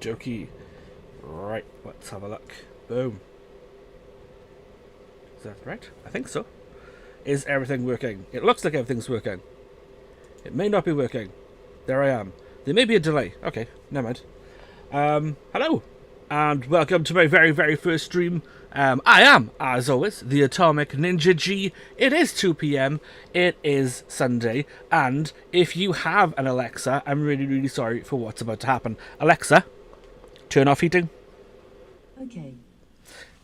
dokie. Right, let's have a look. Boom. Is that right? I think so. Is everything working? It looks like everything's working. It may not be working. There I am. There may be a delay. Okay, never mind. Hello, and welcome to my very, very first stream. I am, as always, the Atomic Ninja G. It is 2 p.m. It is Sunday, and if you have an Alexa, I'm really, really sorry for what's about to happen. Alexa, turn off heating. Okay.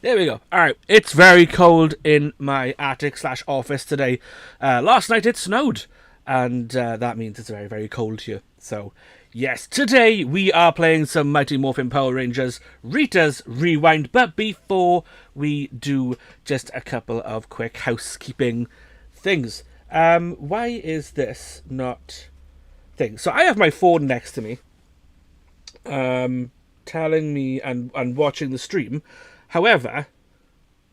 There we go. Alright, it's very cold in my attic/office today. Last night it snowed, and that means it's very, very cold here. So, yes, today we are playing some Mighty Morphin Power Rangers Rita's Rewind, but before we do, just a couple of quick housekeeping things. Why is this not thing? So I have my phone next to me, telling me and watching the stream. However,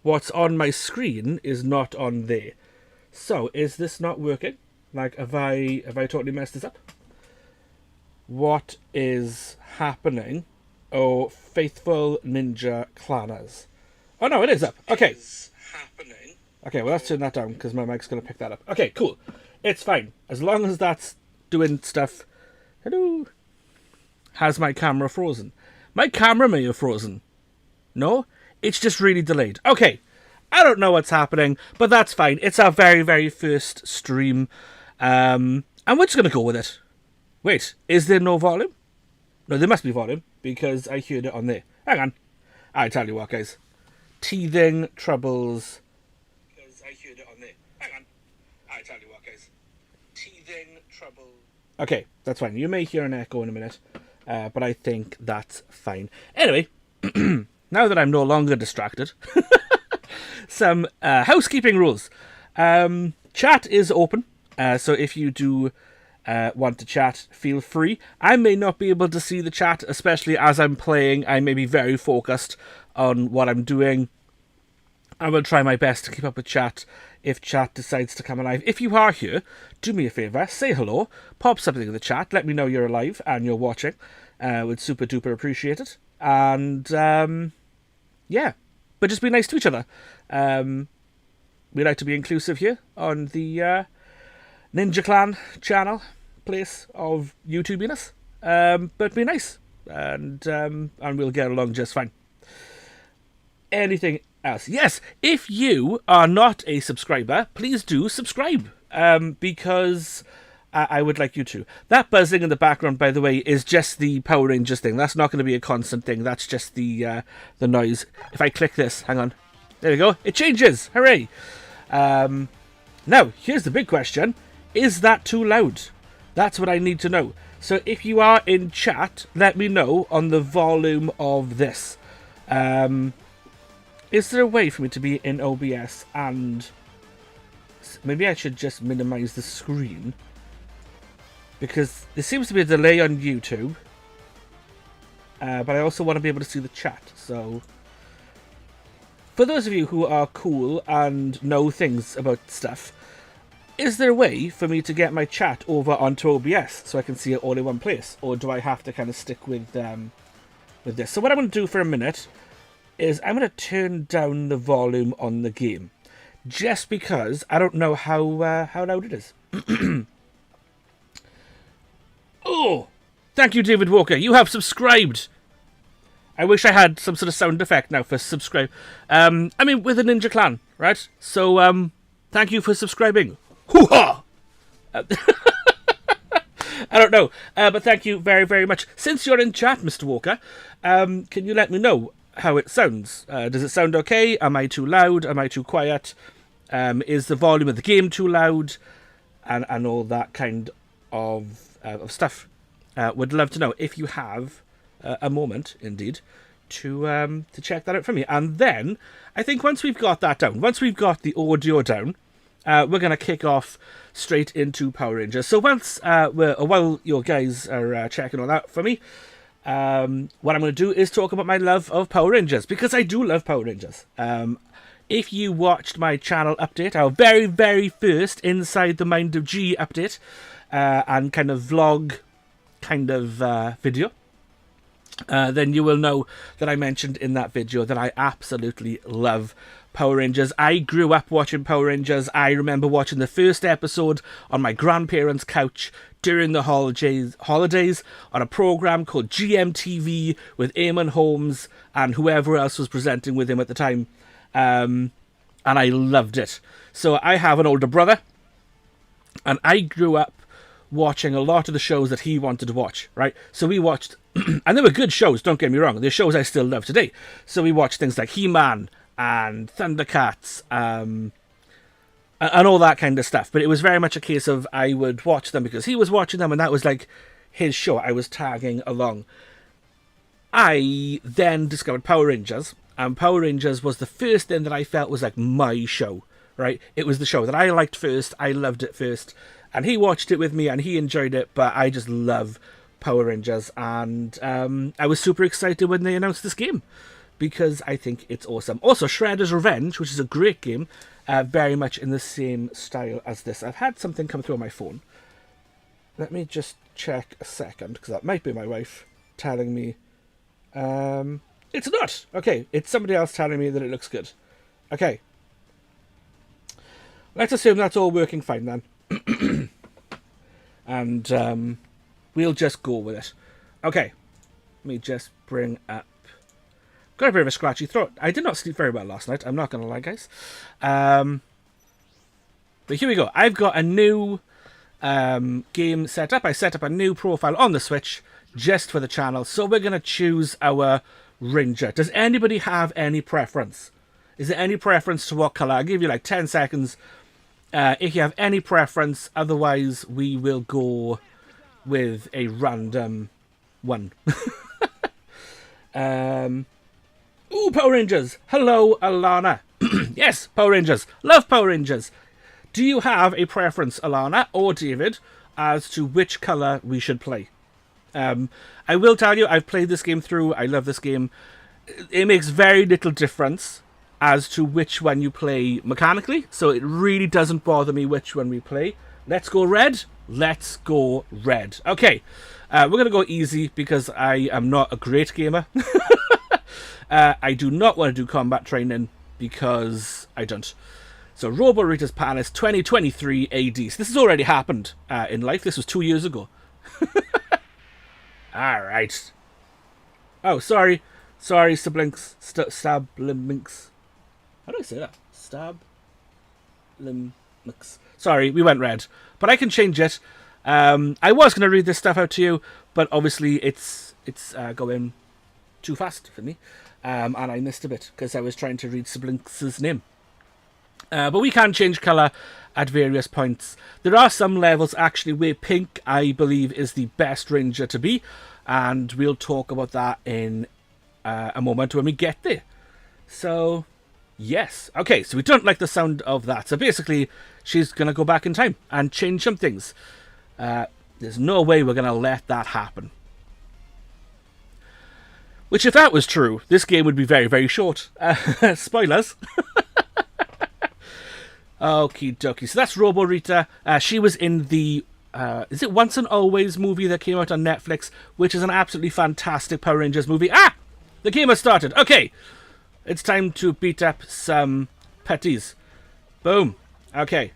what's on my screen is not on there. So, is this not working? Like, have I totally messed this up? What is happening? Oh, faithful ninja clanners. Oh no, it is up. Okay. Okay, well let's turn that down because my mic's going to pick that up. Okay, cool. It's fine. As long as that's doing stuff. Hello. Has my camera frozen? My camera may have frozen. No? It's just really delayed. Okay. I don't know what's happening, but that's fine. It's our very, very first stream. And we're just going to go with it. Wait, is there no volume? No, there must be volume, because I heard it on there. Hang on. I tell you what, guys. Teething troubles. Because I heard it on there. Hang on. I tell you what, guys. Teething troubles. Okay, that's fine. You may hear an echo in a minute, but I think that's fine. Anyway, now that I'm no longer distracted, some housekeeping rules. Chat is open, so if you do want to chat, feel free. I may not be able to see the chat, especially as I'm playing. I may be very focused on what I'm doing. I will try my best to keep up with chat if chat decides to come alive. If you are here, do me a favour, say hello, pop something in the chat, let me know you're alive and you're watching. Would super duper appreciate it. And yeah, but just be nice to each other. We like to be inclusive here on the Ninja Clan channel place of YouTubiness. But be nice, and we'll get along just fine. Anything else? Yes, if you are not a subscriber, please do subscribe, because I would like you to. That buzzing in the background, by the way, is just the Power Rangers thing. That's not going to be a constant thing. That's just the noise. If I click this, hang on. There we go. It changes. Hooray. Now, here's the big question. Is that too loud? That's what I need to know. So if you are in chat, let me know on the volume of this. Is there a way for me to be in OBS and... Maybe I should just minimize the screen. Because there seems to be a delay on YouTube. But I also want to be able to see the chat. So, for those of you who are cool and know things about stuff, is there a way for me to get my chat over onto OBS so I can see it all in one place? Or do I have to kind of stick with this? So what I'm going to do for a minute is I'm going to turn down the volume on the game. Just because I don't know how loud it is. Oh, thank you, David Walker. You have subscribed. I wish I had some sort of sound effect now for subscribe. I mean, with the Ninja Clan, right? So, thank you for subscribing. Hoo-ha! I don't know, but thank you very, very much. Since you're in chat, Mr. Walker, can you let me know how it sounds? Does it sound okay? Am I too loud? Am I too quiet? Is the volume of the game too loud? And all that kind of stuff. Would love to know if you have a moment, indeed, to check that out for me. And then, I think once we've got that down, once we've got the audio down, we're going to kick off straight into Power Rangers. So while you guys are checking all that for me, what I'm going to do is talk about my love of Power Rangers, because I do love Power Rangers. If you watched my channel update, our very, very first Inside the Mind of G update, and kind of vlog kind of video, then you will know that I mentioned in that video that I absolutely love Power Rangers. I grew up watching Power Rangers. I remember watching the first episode on my grandparents' couch during the holidays on a program called GMTV with Eamon Holmes and whoever else was presenting with him at the time. And I loved it. So I have an older brother, and I grew up watching a lot of the shows that he wanted to watch, right? So we watched, and they were good shows, don't get me wrong. They're shows I still love today. So we watched things like He-Man and Thundercats, and all that kind of stuff. But it was very much a case of I would watch them because he was watching them, and that was like his show. I was tagging along. I then discovered Power Rangers, and Power Rangers was the first thing that I felt was like my show, right? It was the show that I liked first. I loved it first. And he watched it with me, and he enjoyed it, but I just love Power Rangers. And I was super excited when they announced this game, because I think it's awesome. Also, Shredder's Revenge, which is a great game, very much in the same style as this. I've had something come through on my phone. Let me just check a second, because that might be my wife telling me. It's not! Okay, it's somebody else telling me that it looks good. Okay. Let's assume that's all working fine then. And we'll just go with it. Okay, let me just bring up. Got a bit of a scratchy throat. I did not sleep very well last night, I'm not going to lie, guys. But here we go. I've got a new game set up. I set up a new profile on the Switch just for the channel. So we're going to choose our Ranger. Does anybody have any preference? Is there any preference to what colour? I'll give you like 10 seconds. If you have any preference, otherwise we will go with a random one. Ooh, Power Rangers! Hello, Alana. Yes, Power Rangers. Love Power Rangers. Do you have a preference, Alana or David, as to which colour we should play? I will tell you, I've played this game through. I love this game. It makes very little difference as to which one you play mechanically, so it really doesn't bother me which one we play. Let's go red. Let's go red. Okay, we're going to go easy because I am not a great gamer. I do not want to do combat training because I don't. So Robo Rita's Palace 2023 AD. So this has already happened in life. This was 2 years ago. Alright. Oh, sorry. Sorry, siblings. Stablimix. How do I say that? Stablimix. Sorry, we went red. But I can change it. I was going to read this stuff out to you, but obviously it's going too fast for me. And I missed a bit because I was trying to read Siblings' name. But we can change colour at various points. There are some levels actually where pink, I believe, is the best Ranger to be. And we'll talk about that in a moment when we get there. So, yes. Okay, so we don't like the sound of that. So basically, she's going to go back in time and change some things. There's no way we're going to let that happen. Which, if that was true, this game would be very, very short. Spoilers. Okie dokie. So that's Robo Rita. She was in the is it Once and Always movie that came out on Netflix, which is an absolutely fantastic Power Rangers movie. Ah! The game has started. Okay. It's time to beat up some putties. Boom. Okay.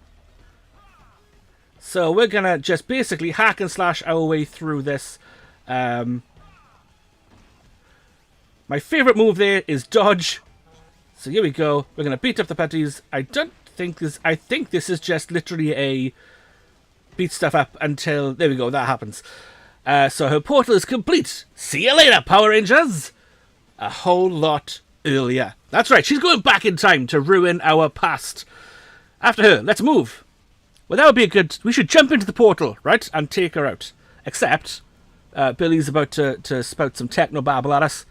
So we're going to just basically hack and slash our way through this. My favourite move there is dodge. So here we go. We're going to beat up the putties. I think this is just literally a beat stuff up until, there we go, that happens. So her portal is complete. See you later, Power Rangers. A whole lot earlier. That's right, she's going back in time to ruin our past. After her, let's move. Well, that would be a good, we should jump into the portal, right, and take her out. Except, Billy's about to spout some techno babble at us.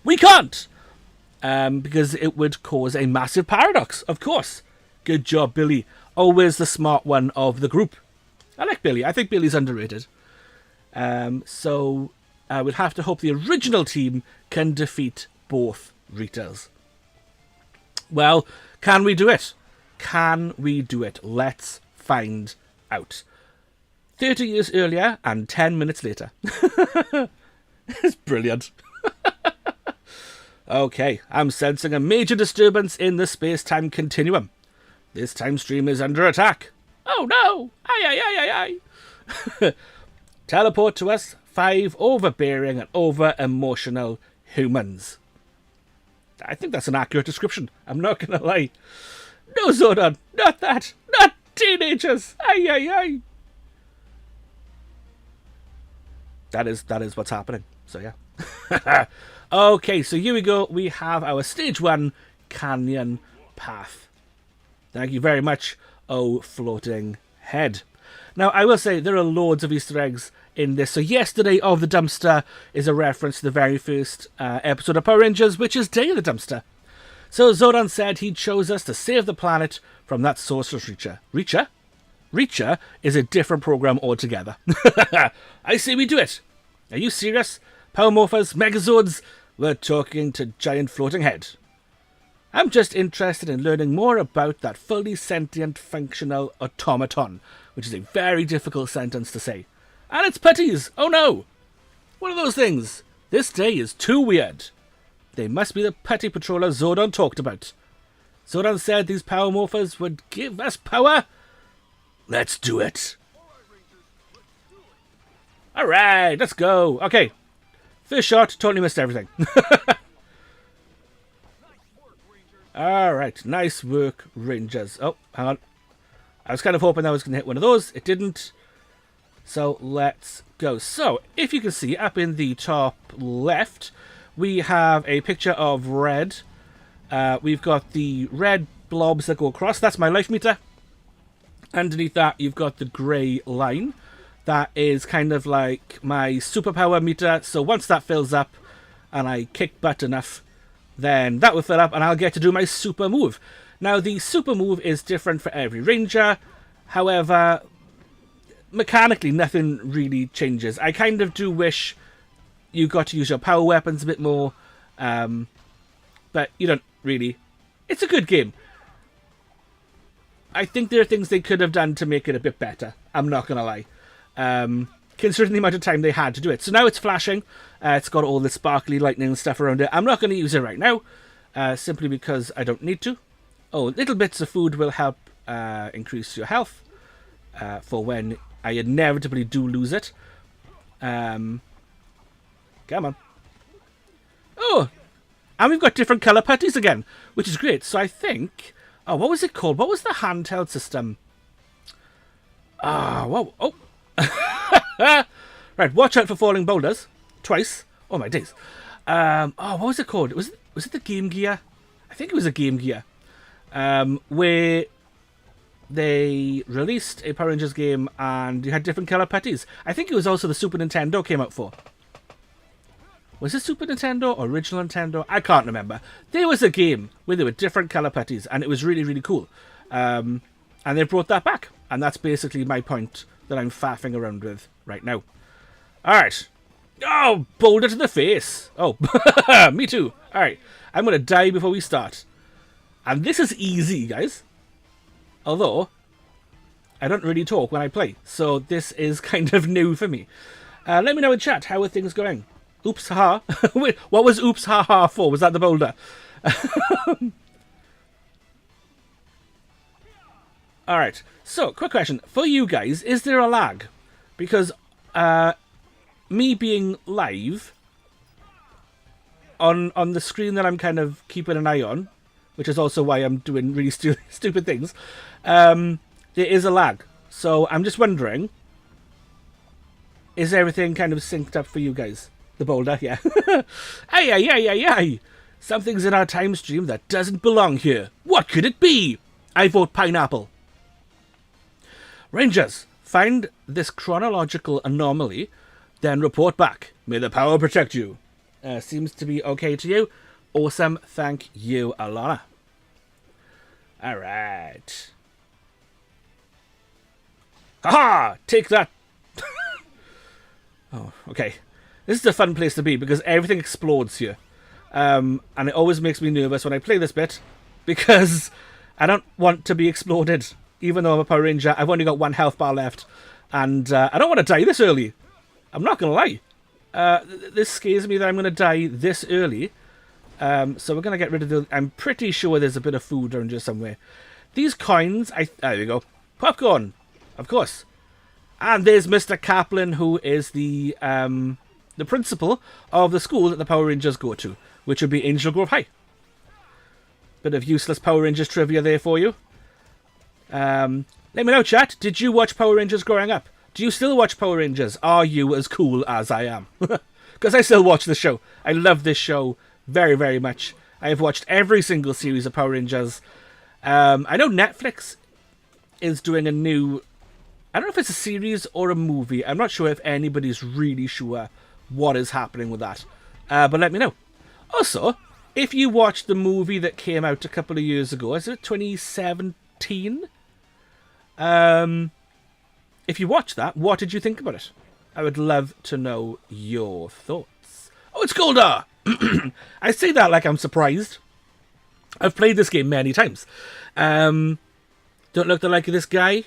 We can't! Because it would cause a massive paradox, of course. Good job, Billy. Always the smart one of the group. I like Billy. I think Billy's underrated. So we'll have to hope the original team can defeat both Ritas. Well, can we do it? Can we do it? Let's find out. 30 years earlier and 10 minutes later. It's brilliant. Okay, I'm sensing a major disturbance in the space-time continuum. This time stream is under attack. Oh no! Aye, aye, aye, aye, aye. Teleport to us 5 overbearing and over-emotional humans. I think that's an accurate description. I'm not going to lie. No, Zordon, not that. Not teenagers. Aye, aye, aye. That is what's happening. So, yeah. Okay, so here we go. We have our stage 1 canyon path. Thank you very much, oh floating head. Now, I will say there are loads of Easter eggs in this. So, Yesterday of the Dumpster is a reference to the very first episode of Power Rangers, which is Day of the Dumpster. So, Zordon said he chose us to save the planet from that sorceress Reacher. Reacher? Reacher is a different program altogether. I say we do it. Are you serious? Power Morphers, Megazords, we're talking to Giant Floating Head. I'm just interested in learning more about that fully sentient functional automaton, which is a very difficult sentence to say. And it's putties! Oh no! One of those things. This day is too weird. They must be the putty patroller Zordon talked about. Zordon said these power morphers would give us power. Let's do it. Alright, let's go. Okay. First shot, totally missed everything. Alright, nice work, Rangers. Oh, hang on. I was kind of hoping I was going to hit one of those. It didn't. So, let's go. So, if you can see, up in the top left, we have a picture of red. We've got the red blobs that go across. That's my life meter. Underneath that, you've got the grey line. That is kind of like my superpower meter. So once that fills up and I kick butt enough, then that will fill up and I'll get to do my super move. Now, the super move is different for every ranger. However, mechanically, nothing really changes. I kind of do wish you got to use your power weapons a bit more. But you don't really. It's a good game. I think there are things they could have done to make it a bit better. I'm not going to lie. Considering the amount of time they had to do it. So now it's flashing. It's got all the sparkly lightning and stuff around it. I'm not going to use it right now. Simply because I don't need to. Oh, little bits of food will help increase your health. For when I inevitably do lose it. Come on. Oh! And we've got different colour putties again. Which is great. So I think... Oh, what was it called? What was the handheld system? Whoa. Oh. Right, watch out for falling boulders. Twice. Oh my days. What was it called? Was it the Game Gear? I think it was a Game Gear. Where they released a Power Rangers game and you had different colour putties. I think it was also the Super Nintendo came out for. Was it Super Nintendo or original Nintendo? I can't remember. There was a game where there were different colour putties and it was really, really cool. And they brought that back. And that's basically my point that I'm faffing around with right now. Alright. Oh, boulder to the face. Oh, me too. Alright, I'm going to die before we start. And this is easy, guys. Although, I don't really talk when I play. So this is kind of new for me. Let me know in chat, how are things going? Oops, haha. Wait, what was oops, haha for? Was that the boulder? Alright, so, quick question. For you guys, is there a lag? Because, me being live on the screen that I'm kind of keeping an eye on, which is also why I'm doing really stupid things, there is a lag. So, I'm just wondering, is everything kind of synced up for you guys? The boulder, yeah. Aye, aye, aye, aye, aye. Something's in our time stream that doesn't belong here. What could it be? I vote pineapple. Rangers, find this chronological anomaly, then report back. May the power protect you. Seems to be okay to you. Awesome. Thank you, Alana. Alright. Haha! Take that! Oh, okay. This is a fun place to be because everything explodes here. And it always makes me nervous when I play this bit because I don't want to be exploded. Even though I'm a Power Ranger, I've only got 1 health bar left. And I don't want to die this early. I'm not going to lie. This scares me that I'm going to die this early. So we're going to get rid of the... I'm pretty sure there's a bit of food around here somewhere. These coins... there we go. Popcorn. Of course. And there's Mr. Kaplan, who is the principal of the school that the Power Rangers go to, which would be Angel Grove High. Bit of useless Power Rangers trivia there for you. Let me know, chat. Did you watch Power Rangers growing up? Do you still watch Power Rangers? Are you as cool as I am? Because I still watch the show. I love this show very, very much. I have watched every single series of Power Rangers. I know Netflix is doing a new... I don't know if it's a series or a movie. I'm not sure if anybody's really sure what is happening with that. But let me know. Also, if you watched the movie that came out a couple of years ago, is it 2017? If you watched that, what did you think about it? I would love to know your thoughts. Oh, it's Goldar! I say that like I'm surprised. I've played this game many times. Don't look the like of this guy.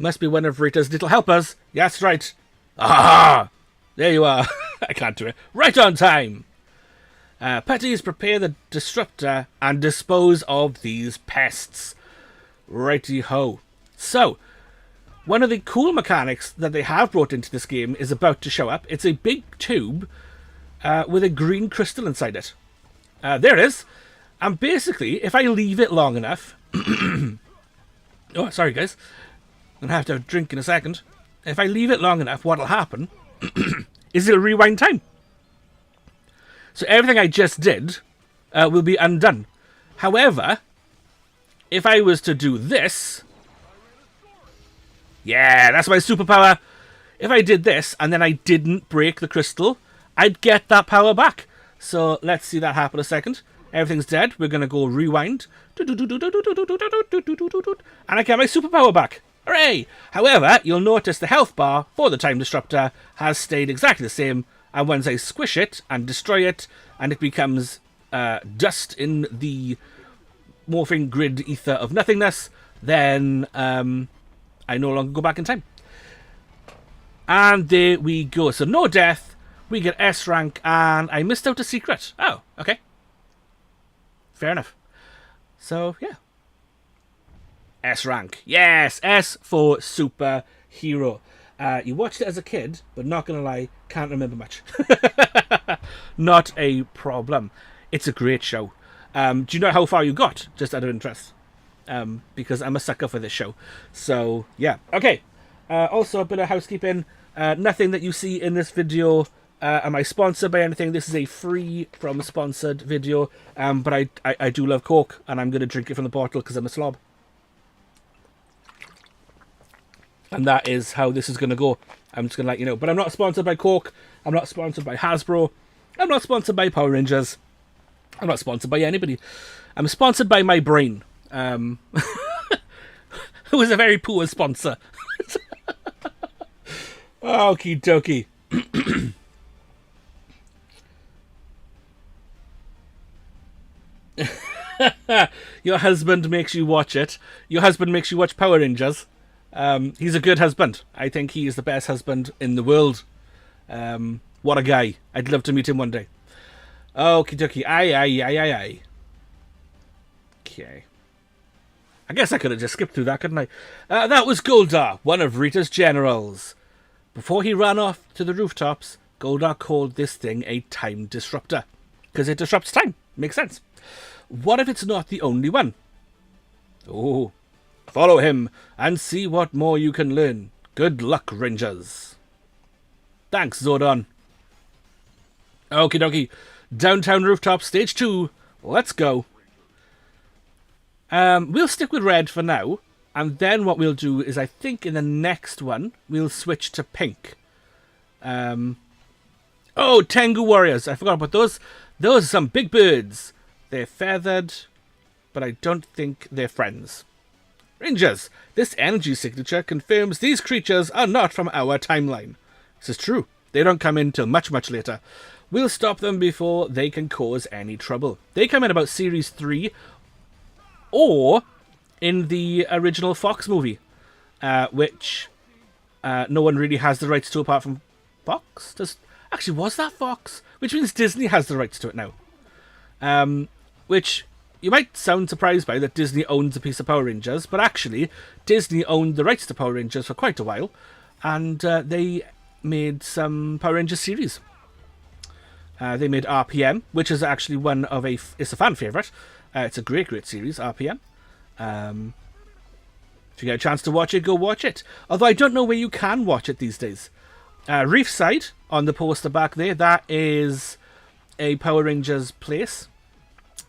Must be one of Rita's little helpers. That's right. Ah! There you are. I can't do it. Right on time. Putties, prepare the disruptor and dispose of these pests. Righty-ho. So, one of the cool mechanics that they have brought into this game is about to show up. It's a big tube with a green crystal inside it. There it is. And basically, if I leave it long enough... oh, sorry guys. I'm going to have to have a drink in a second. If I leave it long enough, what'll happen is it'll rewind time. So everything I just did will be undone. However, if I was to do this... Yeah, that's my superpower. If I did this and then I didn't break the crystal, I'd get that power back. So let's see that happen a second. Everything's dead. We're going to go rewind. And I get my superpower back. Hooray! However, you'll notice the health bar for the time disruptor has stayed exactly the same. And once I squish it and destroy it, and it becomes dust in the morphing grid ether of nothingness, then I no longer go back in time. And there we go. So no death. We get S rank, and I missed out a secret. Oh, okay. Fair enough. So, yeah. S rank. Yes, S for superhero. You watched it as a kid, but not going to lie, can't remember much. Not a problem. It's a great show. Do you know how far you got? Just out of interest. Because I'm a sucker for this show. So, yeah. Okay. Also, a bit of housekeeping. Nothing that you see in this video am I sponsored by anything. This is a free from sponsored video. But I do love Coke, and I'm going to drink it from the bottle because I'm a slob. And that is how this is going to go. I'm just going to let you know. But I'm not sponsored by Coke. I'm not sponsored by Hasbro. I'm not sponsored by Power Rangers. I'm not sponsored by anybody. I'm sponsored by my brain. Who is a very poor sponsor. Okie dokie. Your husband makes you watch it. Your husband makes you watch Power Rangers. He's a good husband. I think he is the best husband in the world. What a guy. I'd love to meet him one day. Okie dokie. Aye. Okay. I guess I could have just skipped through that, couldn't I? That was Goldar, one of Rita's generals. Before he ran off to the rooftops, Goldar called this thing a time disruptor. Because it disrupts time. Makes sense. What if it's not the only one? Oh, follow him and see what more you can learn. Good luck, Rangers. Thanks, Zordon. Okie dokie. Downtown Rooftop, Stage 2. Let's go. We'll stick with red for now. And then what we'll do is, I think in the next one, we'll switch to pink. Oh, Tengu Warriors. I forgot about those. Those are some big birds. They're feathered, but I don't think they're friends. Rangers, this energy signature confirms these creatures are not from our timeline. This is true. They don't come in till much, much later. We'll stop them before they can cause any trouble. They come in about Series 3 or in the original Fox movie, which no one really has the rights to apart from Fox. Actually, was that Fox? Which means Disney has the rights to it now. Which you might sound surprised by, that Disney owns a piece of Power Rangers, but actually, Disney owned the rights to Power Rangers for quite a while, and they made some Power Rangers series. They made RPM, which is actually it's a fan favourite. It's a great, great series, RPM. If you get a chance to watch it, go watch it. Although I don't know where you can watch it these days. Reefside, on the poster back there, that is a Power Rangers place.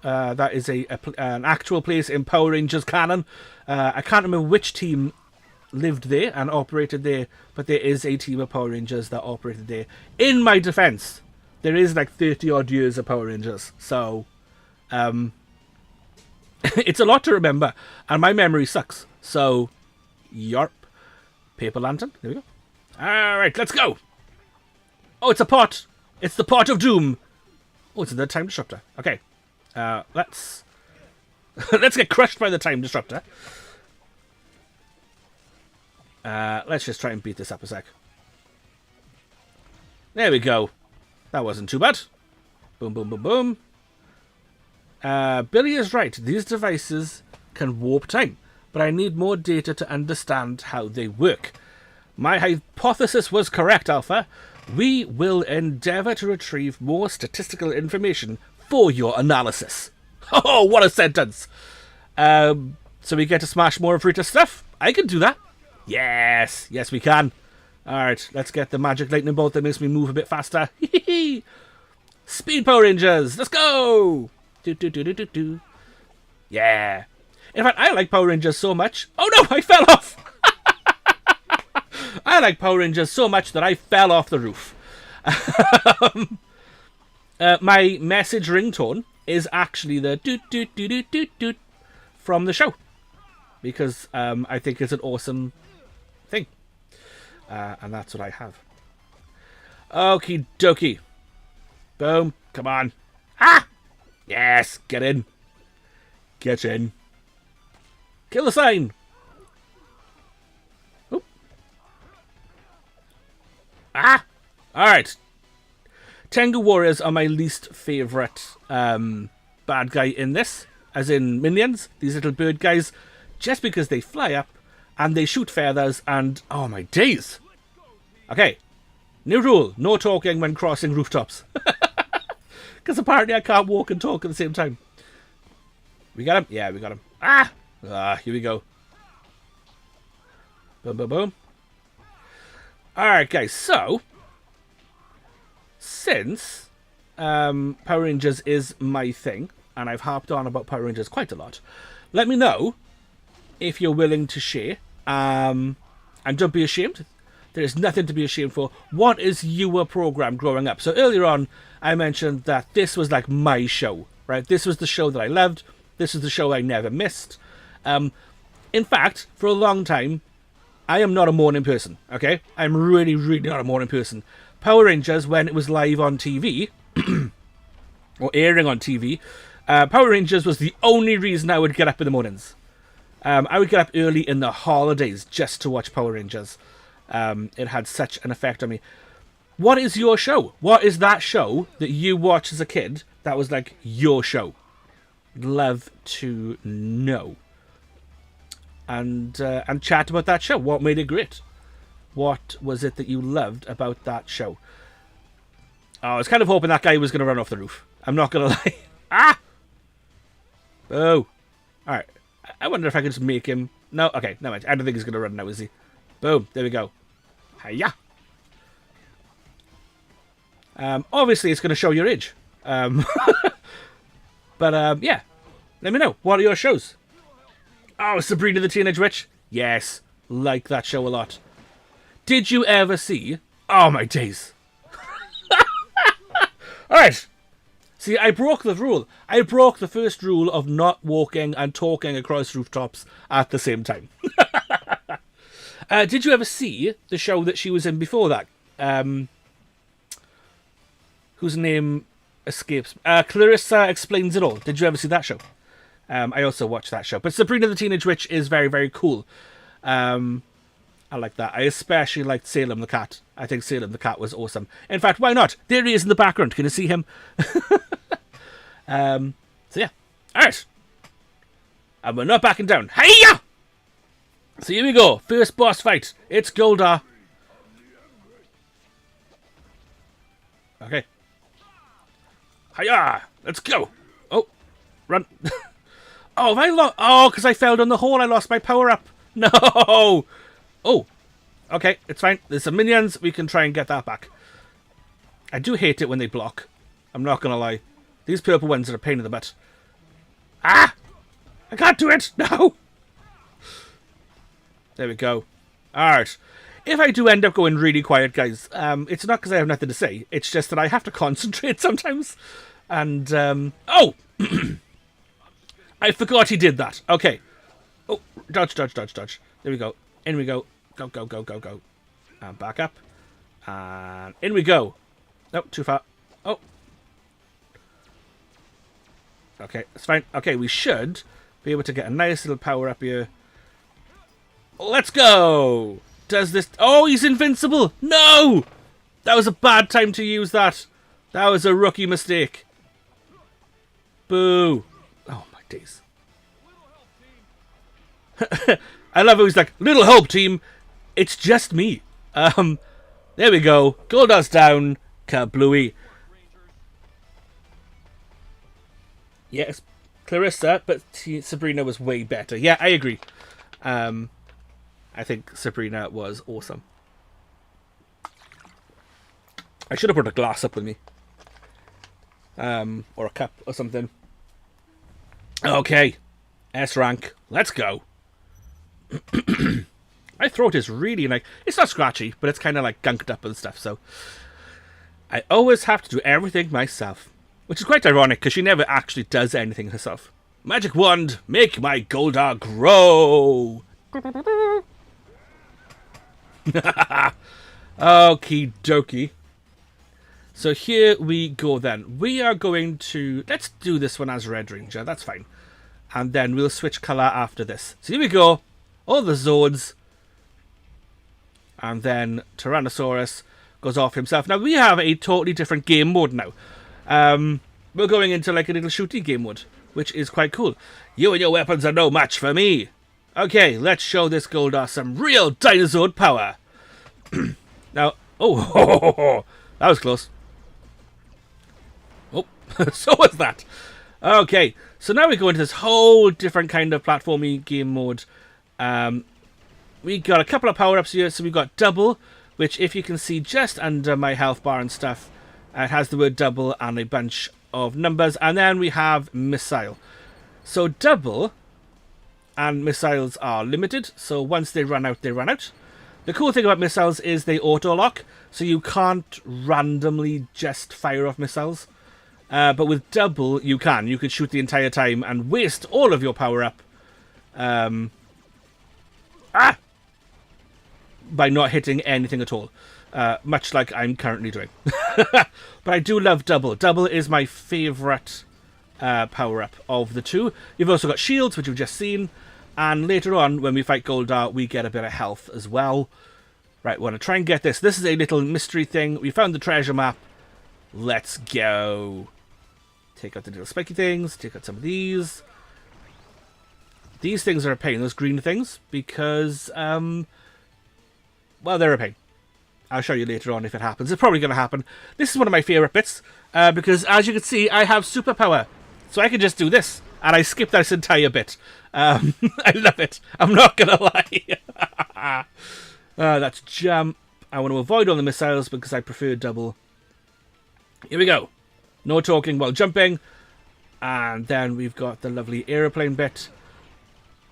That is an actual place in Power Rangers canon. I can't remember which team lived there and operated there, but there is a team of Power Rangers that operated there. In my defense, there is like 30 odd years of Power Rangers, so it's a lot to remember, and my memory sucks. So, yarp. Paper lantern, there we go. Alright, let's go. Oh, it's a pot. It's the pot of doom. Oh, it's the time disruptor. Okay. Let's get crushed by the time disruptor. Let's just try and beat this up a sec. There we go. That wasn't too bad. Boom, boom, boom, boom. Billy is right. These devices can warp time, but I need more data to understand how they work. My hypothesis was correct, Alpha. We will endeavour to retrieve more statistical information for your analysis. Oh, what a sentence! So we get to smash more of Rita's stuff? I can do that. Yes, yes we can. Alright, let's get the magic lightning bolt that makes me move a bit faster. Speed Power Rangers, let's go! Do. Yeah. In fact, I like Power Rangers so much. Oh no, I fell off! I like Power Rangers so much that I fell off the roof. My message ringtone is actually the doot from the show, because I think it's an awesome thing, and that's what I have. Okie dokie. Boom. Come on. Ah! Yes, get in. Get in. Kill the sign. Oop. Ah! Alright. Tengu Warriors are my least favourite bad guy in this, as in minions, these little bird guys, just because they fly up and they shoot feathers and, oh my days. Okay, new rule, no talking when crossing rooftops. Because apparently I can't walk and talk at the same time. We got him? Yeah, we got him. Ah! Here we go. Boom, boom, boom. Alright guys, so since Power Rangers is my thing, and I've harped on about Power Rangers quite a lot, let me know if you're willing to share. And don't be ashamed. There is nothing to be ashamed for. What is your program growing up? So earlier on, I mentioned that this was like my show, right? This was the show that I loved. This is the show I never missed. In fact, for a long time, I am not a morning person, okay? I'm really, really not a morning person. Power Rangers, when it was live on TV, or airing on TV, Power Rangers was the only reason I would get up in the mornings. I would get up early in the holidays just to watch Power Rangers. It had such an effect on me. What is your show? What is that show that you watched as a kid that was like your show? Love to know. And chat about that show. What made it great? What was it that you loved about that show? Oh, I was kind of hoping that guy was going to run off the roof. I'm not going to lie. Ah! Oh. Alright. I wonder if I could just make him... No, okay, no, I don't think he's going to run now, is he? Boom, there we go. Hiya! Obviously, it's going to show your age. But, yeah. Let me know. What are your shows? Oh, Sabrina the Teenage Witch? Yes. Like that show a lot. Did you ever see... Oh, my days. Alright. See, I broke the rule. I broke the first rule of not walking and talking across rooftops at the same time. Did you ever see the show that she was in before that? Whose name escapes? Clarissa Explains It All. Did you ever see that show? I also watched that show. But Sabrina the Teenage Witch is very, very cool. I like that. I especially liked Salem the cat. I think Salem the cat was awesome. In fact, why not? There he is in the background. Can you see him? So yeah. Alright. And we're not backing down. Hiya! So here we go. First boss fight. It's Goldar. Okay. Hiya! Let's go. Oh. Run. Oh, have I lost? Oh, because I fell down the hole. I lost my power up. No. Oh. Okay, it's fine. There's some minions. We can try and get that back. I do hate it when they block. I'm not going to lie. These purple ones are a pain in the butt. Ah! I can't do it! No! There we go. Alright. If I do end up going really quiet, guys, it's not because I have nothing to say. It's just that I have to concentrate sometimes. And, oh! I forgot he did that. Okay. Oh, dodge, dodge, dodge, dodge. There we go. In we go. Go, go, go, go, go. And back up. And in we go. Nope, too far. Oh. Okay, it's fine. Okay, we should be able to get a nice little power up here. Let's go! Does this... Oh, he's invincible! No! That was a bad time to use that. That was a rookie mistake. Boo. Oh, my days. I love how he's like, little help, team. It's just me. There we go. Goldar's down. Kablooey. Yes, Clarissa, but Sabrina was way better. Yeah, I agree. I think Sabrina was awesome. I should have brought a glass up with me. Or a cup or something. Okay. S rank. Let's go. My throat is really like... It's not scratchy, but it's kind of like gunked up and stuff, so... I always have to do everything myself. Which is quite ironic, because she never actually does anything herself. Magic wand, make my Goldar grow! Okie dokie. So here we go then. We are going to... Let's do this one as Red Ranger, that's fine. And then we'll switch colour after this. So here we go. All the Zords. And then Tyrannosaurus goes off himself. Now we have a totally different game mode now. We're going into like a little shooty game mode, which is quite cool. You and your weapons are no match for me. Okay, let's show this Goldar some real dinosaur power. Now, oh, that was close. Oh, so was that. Okay, so now we go into this whole different kind of platformy game mode. We got a couple of power-ups here. So we got double, which if you can see just under my health bar and stuff, it has the word double and a bunch of numbers. And then we have missile. So double and missiles are limited. So once they run out, they run out. The cool thing about missiles is they auto-lock. So you can't randomly just fire off missiles. But with double, you can. You could shoot the entire time and waste all of your power-up. By not hitting anything at all. Much like I'm currently doing. But I do love double. Double is my favourite power-up of the two. You've also got shields, which you've just seen. And later on, when we fight Goldar, we get a bit of health as well. Right, we want to try and get this. This is a little mystery thing. We found the treasure map. Let's go. Take out the little spiky things. Take out some of these. These things are a pain, those green things, because, well, they're a pain. I'll show you later on if it happens. It's probably going to happen. This is one of my favourite bits, because as you can see, I have superpower. So I can just do this, and I skip this entire bit. I love it. I'm not going to lie. That's jump. I want to avoid all the missiles because I prefer double. Here we go. No talking while jumping. And then we've got the lovely aeroplane bit.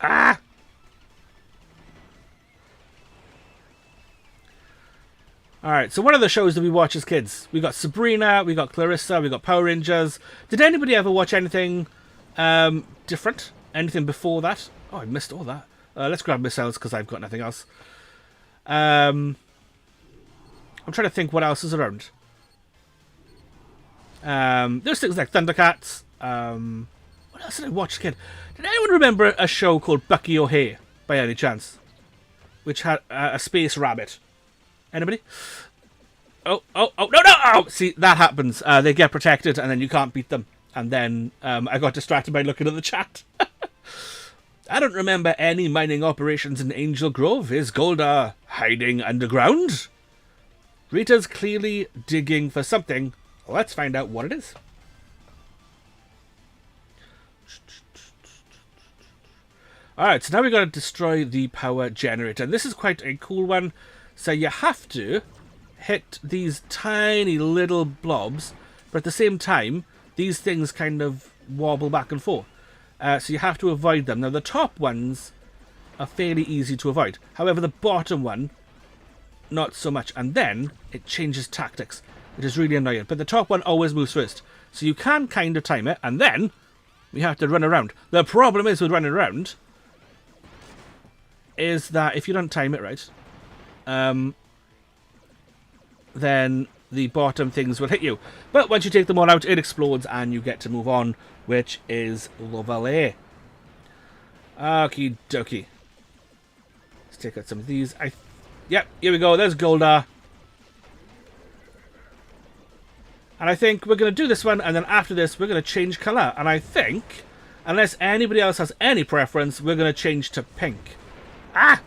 Ah! Alright, so what are the shows that we watch as kids? We got Sabrina, we got Clarissa, we got Power Rangers. Did anybody ever watch anything different? Anything before that? Oh, I missed all that. Let's grab missiles because I've got nothing else. I'm trying to think what else is around. There's things like Thundercats. What else did I watch as a kid? Did anyone remember a show called Bucky O'Hare, by any chance? which had a space rabbit. Anybody? Oh, no! Oh, see, that happens. They get protected, and then you can't beat them. And then I got distracted by looking at the chat. I don't remember any mining operations in Angel Grove. Is Golda hiding underground? Rita's clearly digging for something. Let's find out what it is. Alright, so now we've got to destroy the power generator. And this is quite a cool one. So you have to hit these tiny little blobs, but at the same time, these things kind of wobble back and forth. So you have to avoid them. Now, the top ones are fairly easy to avoid. However, the bottom one, not so much. And then it changes tactics, which is really annoying. But the top one always moves first. So you can kind of time it, and then we have to run around. The problem is with running around is that if you don't time it right, then the bottom things will hit you. But once you take them all out, it explodes and you get to move on, which is lovely. Okie dokie. Let's take out some of these. Yep, here we go. There's Golda. And I think we're going to do this one, and then after this, we're going to change colour. And I think, unless anybody else has any preference, we're going to change to pink. Ah!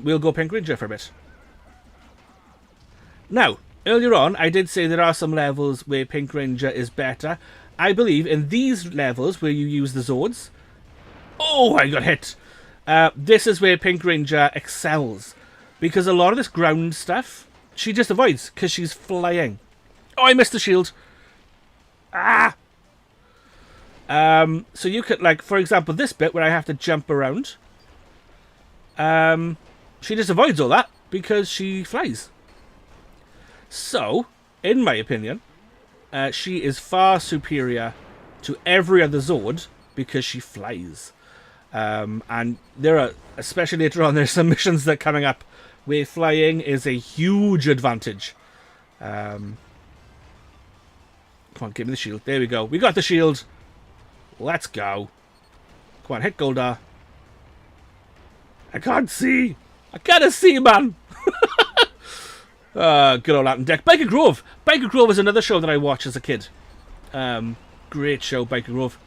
We'll go Pink Ranger for a bit. Now, earlier on, I did say there are some levels where Pink Ranger is better. I believe in these levels where you use the Zords... Oh, I got hit! This is where Pink Ranger excels. Because a lot of this ground stuff, she just avoids, because she's flying. Oh, I missed the shield! Ah! So you could, like, for example, this bit where I have to jump around. She just avoids all that, because she flies. So, in my opinion, she is far superior to every other Zord because she flies. And there are, especially later on, there's some missions that are coming up where flying is a huge advantage. Come on, give me the shield. There we go. We got the shield. Let's go. Come on, hit Golda. I can't see. I can't see, man. Good old Latin Deck. Biker Grove. Biker Grove is another show that I watched as a kid. Great show, Biker Grove.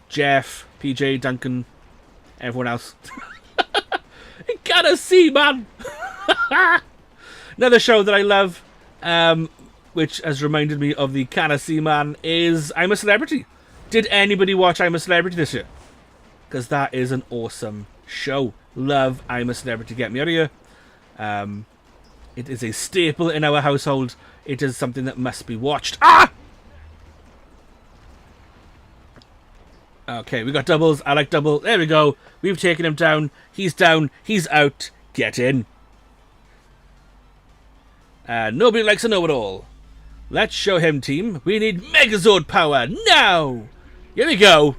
Jeff, PJ, Duncan, everyone else. I gotta see, man. Another show that I love, which has reminded me of the Can I See Man, is I'm a Celebrity. Did anybody watch I'm a Celebrity this year? Because that is an awesome show. Love I'm a Celebrity. Get me out of here. It is a staple in our household. It is something that must be watched. Ah! Okay, we got doubles. I like double. There we go. We've taken him down. He's down. He's out. Get in. Nobody likes a know-it-all. Let's show him, team. We need Megazord power now. Here we go.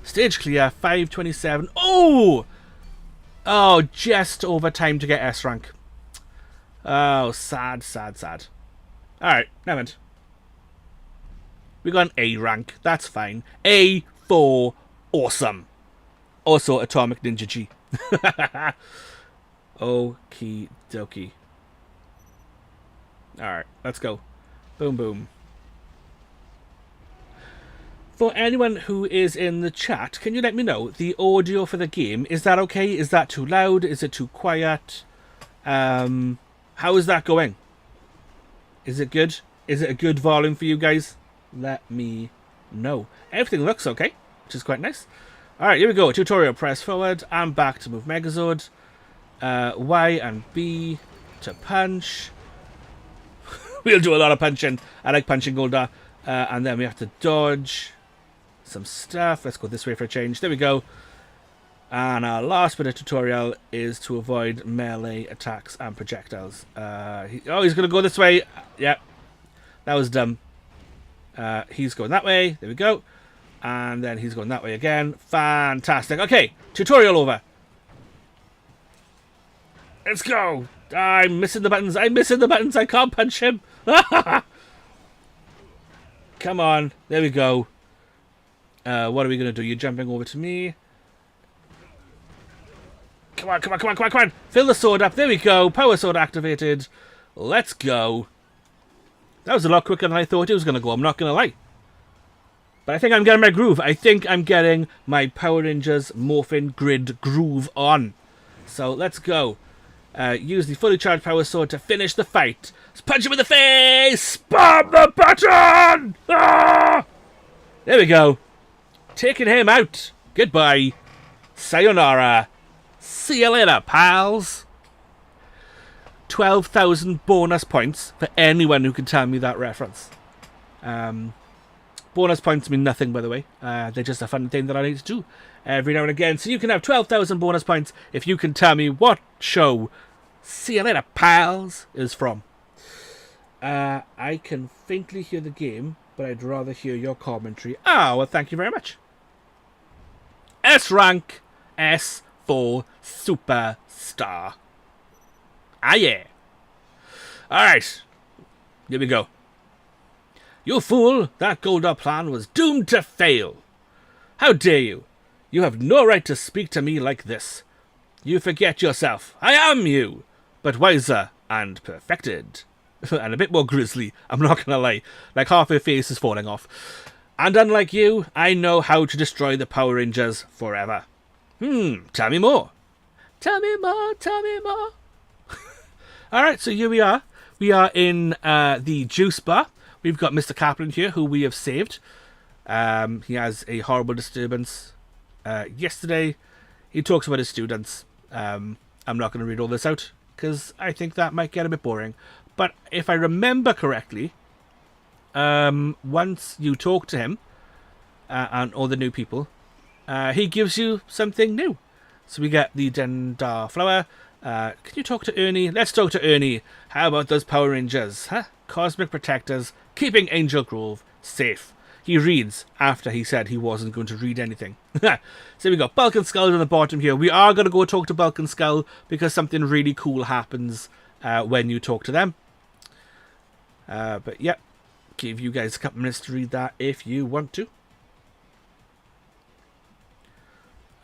Stage clear. 527. Oh! Oh, just over time to get S rank. Oh, sad, sad, sad. Alright, never mind. We got an A rank. That's fine. A for awesome. Also, Atomic Ninja G. Okie dokie. Alright, let's go. Boom, boom. For anyone who is in the chat, can you let me know the audio for the game? Is that okay? Is that too loud? Is it too quiet? How is that going? Is it good? Is it a good volume for you guys? Let me know. Everything looks okay, which is quite nice. Alright, here we go. Tutorial. Press forward and back to move Megazord. Y and B to punch. We'll do a lot of punching. I like punching Golda. And then we have to dodge some stuff. Let's go this way for a change. There we go. And our last bit of tutorial is to avoid melee attacks and projectiles. He's going to go this way. Yep. That was dumb. He's going that way. There we go. And then he's going that way again. Fantastic. Okay. Tutorial over. Let's go. I'm missing the buttons. I'm missing the buttons. I can't punch him. Come on. There we go. What are we going to do? You're jumping over to me. Come on, come on, come on, come on, come on. Fill the sword up. There we go. Power sword activated. Let's go. That was a lot quicker than I thought it was going to go. I'm not going to lie. But I think I'm getting my groove. I think I'm getting my Power Rangers Morphin Grid groove on. So let's go. Use the fully charged power sword to finish the fight. Let's punch him in the face. Spam the button. Ah! There we go. Taking him out. Goodbye. Sayonara. See you later, pals. 12,000 bonus points for anyone who can tell me that reference. Bonus points mean nothing, by the way. They're just a fun thing that I need to do every now and again. So you can have 12,000 bonus points if you can tell me what show See You Later, Pals is from. I can faintly hear the game, but I'd rather hear your commentary. Ah, well, thank you very much. S rank, S for Superstar. Ah, yeah. Alright, here we go. You fool, that Gold-Up plan was doomed to fail. How dare you? You have no right to speak to me like this. You forget yourself. I am you, but wiser and perfected. And a bit more grisly, I'm not gonna lie. Like half her face is falling off. And unlike you, I know how to destroy the Power Rangers forever. Tell me more. Tell me more, tell me more. Alright, so here we are. We are in the juice bar. We've got Mr. Kaplan here, who we have saved. He has a horrible disturbance. Yesterday, he talks about his students. I'm not going to read all this out, because I think that might get a bit boring. But if I remember correctly, once you talk to him, and all the new people, he gives you something new. So we get the Dendar flower. Can you talk to Ernie? Let's talk to Ernie. How about those Power Rangers? Huh? Cosmic Protectors, keeping Angel Grove safe. He reads after he said he wasn't going to read anything. So we got Bulk and Skull on the bottom here. We are going to go talk to Bulk and Skull because something really cool happens when you talk to them. But yeah, give you guys a couple minutes to read that if you want to.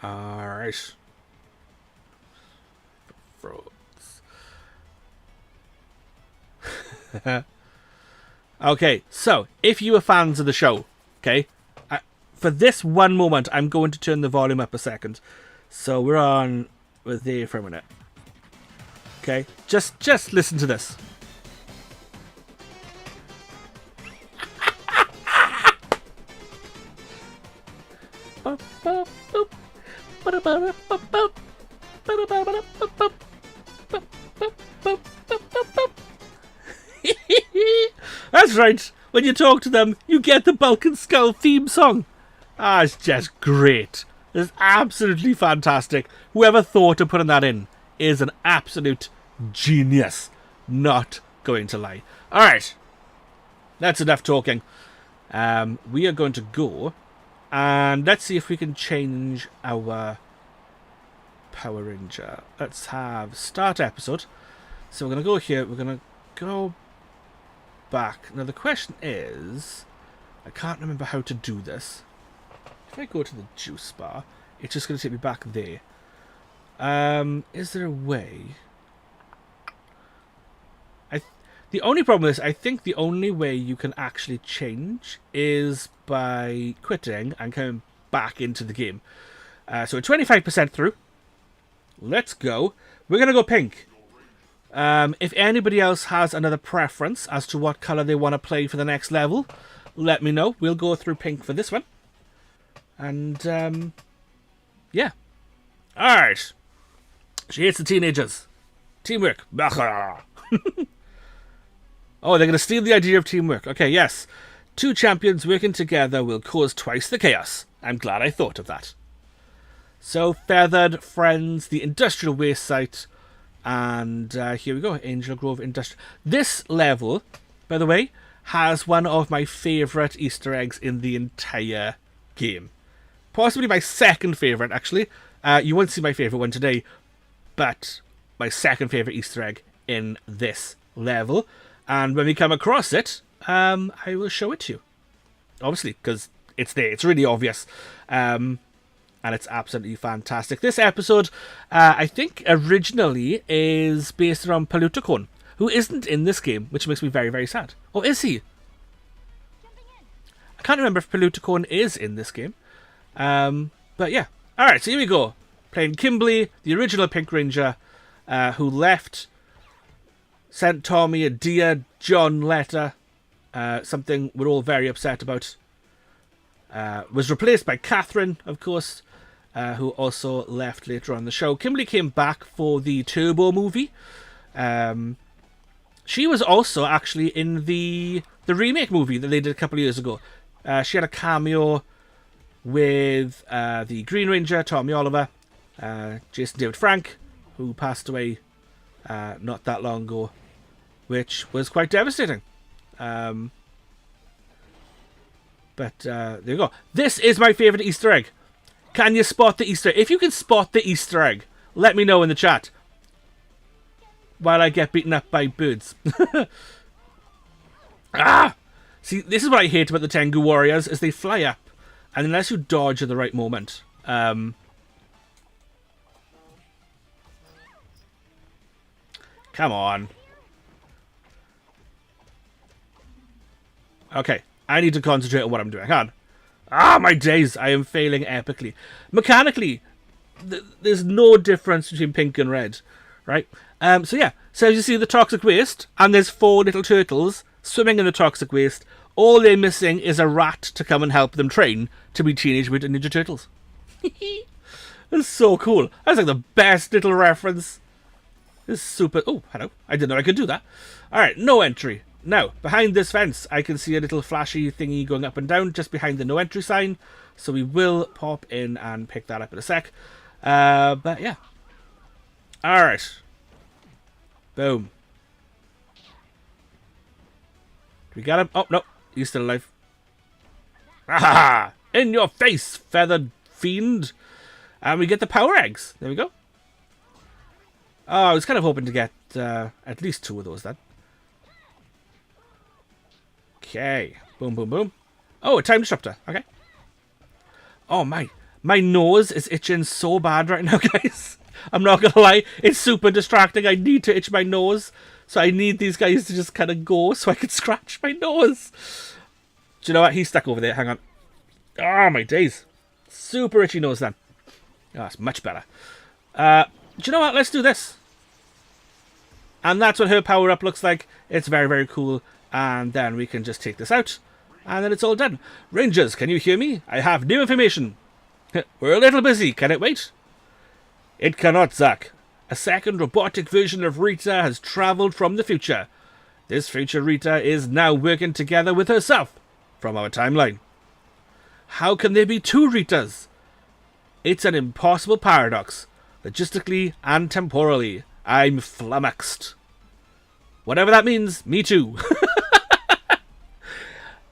Alright. Frogs. Okay, so if you are fans of the show, okay, for this one moment, I'm going to turn the volume up a second. So we're there for a minute. Okay, just listen to this. That's right. When you talk to them, you get the Bulk and Skull theme song. Ah, it's just great. It's absolutely fantastic. Whoever thought of putting that in is an absolute genius. Not going to lie. Alright. That's enough talking. We are going to go and let's see if we can change our Power Ranger. Let's have start episode. So we're going to go here. We're going to go back. Now the question is, I can't remember how to do this. If I go to the juice bar, it's just going to take me back there. Is there a way? The only problem is, I think the only way you can actually change is by quitting and coming back into the game. So we're 25% through. Let's go. We're going to go pink. If anybody else has another preference as to what colour they want to play for the next level, let me know. We'll go through pink for this one. And, yeah. Alright. She hates the teenagers. Teamwork. Oh, they're going to steal the idea of teamwork. Okay, yes. Two champions working together will cause twice the chaos. I'm glad I thought of that. So, Feathered Friends, the industrial waste site. And here we go, Angel Grove Industrial. This level, by the way, has one of my favourite Easter eggs in the entire game. Possibly my second favourite, actually. You won't see my favourite one today, but my second favourite Easter egg in this level. And when we come across it, I will show it to you. Obviously, because it's there. It's really obvious. And and it's absolutely fantastic. This episode, I think, originally is based on Palutocone, who isn't in this game, which makes me very, very sad. Or is he? I can't remember if Palutocone is in this game. But yeah. Alright, so here we go. Playing Kimberly, the original Pink Ranger, who left, sent Tommy a Dear John letter, something we're all very upset about. Was replaced by Catherine, of course, who also left later on in the show. Kimberly came back for the Turbo movie. She was also actually in the remake movie that they did a couple of years ago. She had a cameo with the Green Ranger, Tommy Oliver, Jason David Frank, who passed away not that long ago, which was quite devastating. But there you go. This is my favourite Easter egg. Can you spot the Easter egg? If you can spot the Easter egg, let me know in the chat. While I get beaten up by birds. See, this is what I hate about the Tengu Warriors, is they fly up, and unless you dodge at the right moment... come on. Okay. I need to concentrate on what I'm doing. Hang on. My days. I am failing epically. Mechanically, there's no difference between pink and red. Right? So yeah. So as you see the toxic waste, and there's 4 little turtles swimming in the toxic waste. All they're missing is a rat to come and help them train to be Teenage Mutant Ninja Turtles. That's so cool. That's like the best little reference. It's super... Oh, hello. I didn't know I could do that. Alright, no entry. Now, behind this fence, I can see a little flashy thingy going up and down just behind the no entry sign. So we will pop in and pick that up in a sec. But yeah. Alright. Boom. We got him. Oh, no. He's still alive. Ah! In your face, feathered fiend. And we get the power eggs. There we go. Oh, I was kind of hoping to get at least 2 of those then. Okay. Boom, boom, boom. Oh, a time disruptor. Okay. Oh, my nose is itching so bad right now, guys. I'm not going to lie. It's super distracting. I need to itch my nose. So I need these guys to just kind of go so I can scratch my nose. Do you know what? He's stuck over there. Hang on. Oh, my days. Super itchy nose then. Oh, that's much better. Do you know what? Let's do this. And that's what her power-up looks like. It's very, very cool. And then we can just take this out. And then it's all done. Rangers, can you hear me? I have new information. We're a little busy. Can it wait? It cannot, Zack. A second robotic version of Rita has travelled from the future. This future Rita is now working together with herself from our timeline. How can there be 2 Ritas? It's an impossible paradox. Logistically and temporally. I'm flummoxed. Whatever that means, me too.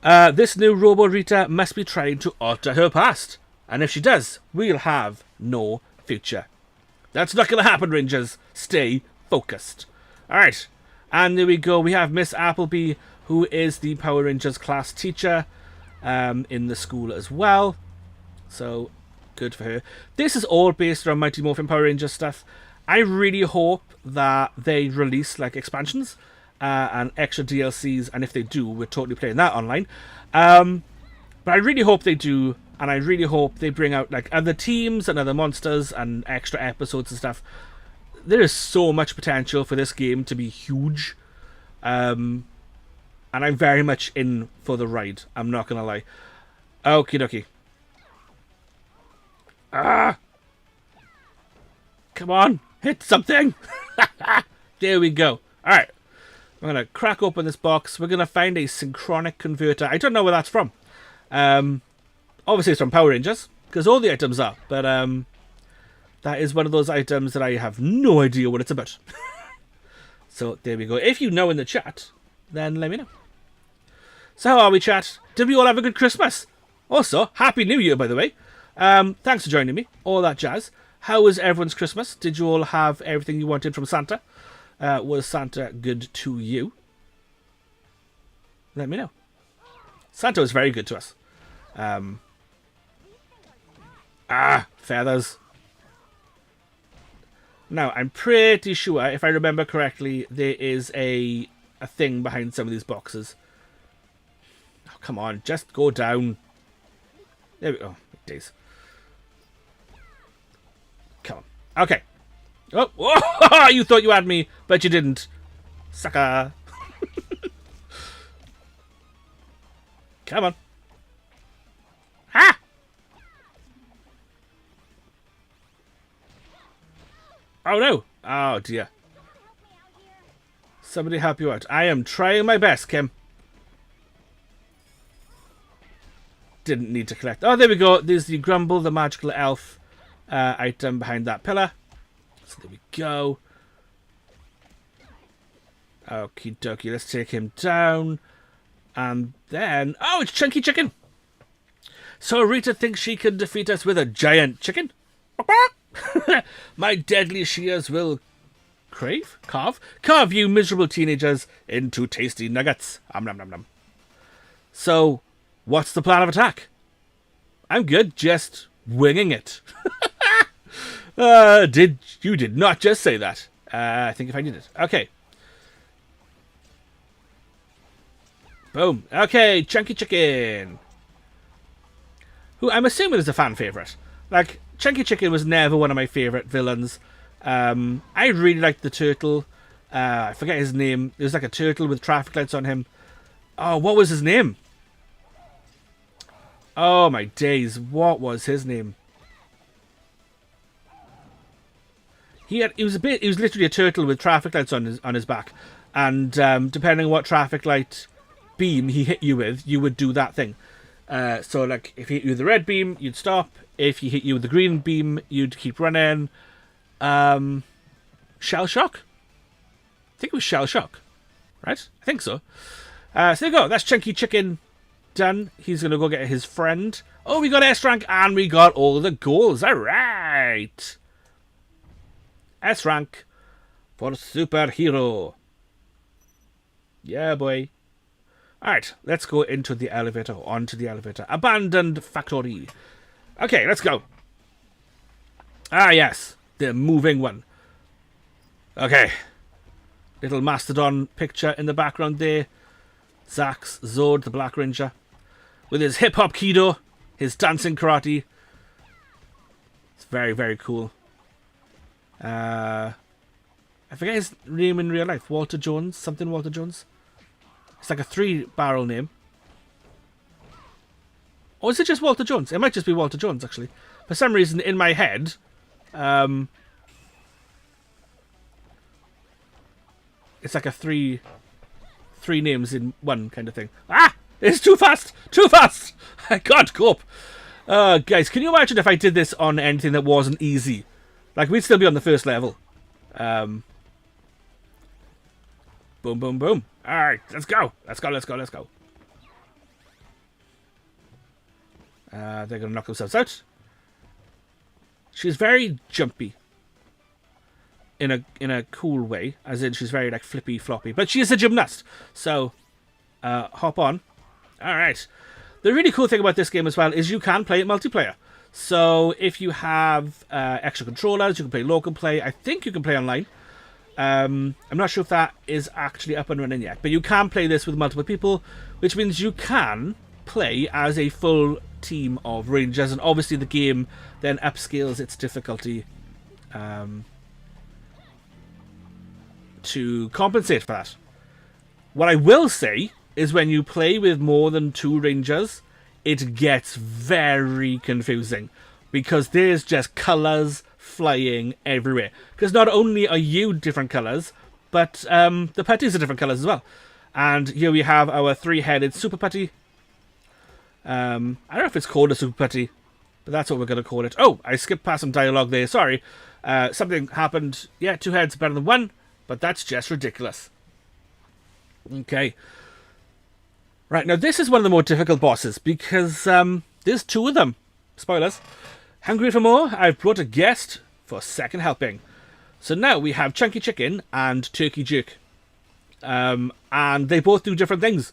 This new Robo Rita must be trying to alter her past. And if she does, we'll have no future. That's not going to happen, Rangers. Stay focused. Alright. And there we go. We have Miss Appleby, who is the Power Rangers class teacher in the school as well. So, good for her. This is all based on Mighty Morphin Power Rangers stuff. I really hope that they release like expansions and extra DLCs, and if they do, we're totally playing that online. But I really hope they do, and I really hope they bring out like other teams and other monsters and extra episodes and stuff. There is so much potential for this game to be huge. And I'm very much in for the ride. I'm not going to lie. Okie dokie. Come on. Hit something. There we go. Alright. I'm going to crack open this box. We're going to find a synchronic converter. I don't know where that's from. Obviously it's from Power Rangers, because all the items are. But that is one of those items that I have no idea what it's about. So there we go. If you know in the chat, then let me know. So how are we, chat? Did we all have a good Christmas? Also, Happy New Year, by the way. Thanks for joining me. All that jazz. How was everyone's Christmas? Did you all have everything you wanted from Santa? Was Santa good to you? Let me know. Santa was very good to us. Ah, feathers. Now, I'm pretty sure, if I remember correctly, there is a thing behind some of these boxes. Oh, come on, just go down. There we go. Days. Come on. Okay. Oh, whoa, you thought you had me, but you didn't. Sucker. Come on. Ha! Oh no! Oh dear. Somebody help you out. I am trying my best, Kim. Didn't need to collect. Oh, there we go. There's the Grumble, the magical elf item behind that pillar. So there we go. Okie dokie. Let's take him down. And then... Oh, it's Chunky Chicken! So Rita thinks she can defeat us with a giant chicken? My deadly shears will carve you miserable teenagers into tasty nuggets. Nom nom nom. So, what's the plan of attack? I'm good, just winging it. You did not just say that. I think if I did it. Okay. Boom. Okay, Chunky Chicken. Who I'm assuming is a fan favourite. Like, Chunky Chicken was never one of my favourite villains. I really liked the turtle. I forget his name. It was like a turtle with traffic lights on him. Oh, what was his name? Oh my days, what was his name? He was literally a turtle with traffic lights on his back. And depending on what traffic light beam he hit you with, you would do that thing. So like if he hit you with the red beam, you'd stop. If he hit you with the green beam, you'd keep running. Shell shock? I think it was shell shock. Right? I think so. So there you go. That's Chunky Chicken done. He's going to go get his friend. Oh, we got S rank and we got all the goals. Alright. S rank for superhero. Yeah, boy. Alright, let's go into the elevator, onto the elevator. Abandoned factory. Okay, let's go. Ah, yes. The moving one. Okay. Little Mastodon picture in the background there. Zax, Zod, the Black Ranger. With his hip-hop kido. His dancing karate. It's very, very cool. I forget his name in real life. Walter Jones? Something Walter Jones? It's like a 3-barrel name. Or is it just Walter Jones? It might just be Walter Jones, actually. For some reason, in my head... it's like a three names in one kind of thing. Ah! It's too fast! Too fast! I can't cope. Guys, can you imagine if I did this on anything that wasn't easy? Like, we'd still be on the first level. Boom, boom, boom. Alright, let's go. Let's go, let's go, let's go. They're going to knock themselves out. She's very jumpy. In a cool way. As in, she's very, like, flippy, floppy. But she is a gymnast. So, hop on. Alright. The really cool thing about this game as well is you can play it multiplayer. So, if you have extra controllers, you can play local play. I think you can play online. I'm not sure if that is actually up and running yet. But you can play this with multiple people. Which means you can play as a full team of rangers. And obviously the game then upscales its difficulty to compensate for that. What I will say is when you play with more than 2 rangers, it gets very confusing because there's just colours flying everywhere. Because not only are you different colours, but the putties are different colours as well. And here we have our 3-headed super putty. I don't know if it's called a super putty, but that's what we're going to call it. Oh, I skipped past some dialogue there, sorry. Something happened. Yeah, 2 heads are better than 1, but that's just ridiculous. Okay. Right, now this is one of the more difficult bosses because there's 2 of them. Spoilers. Hungry for more? I've brought a guest for second helping. So now we have Chunky Chicken and Turkey Jerk. And they both do different things.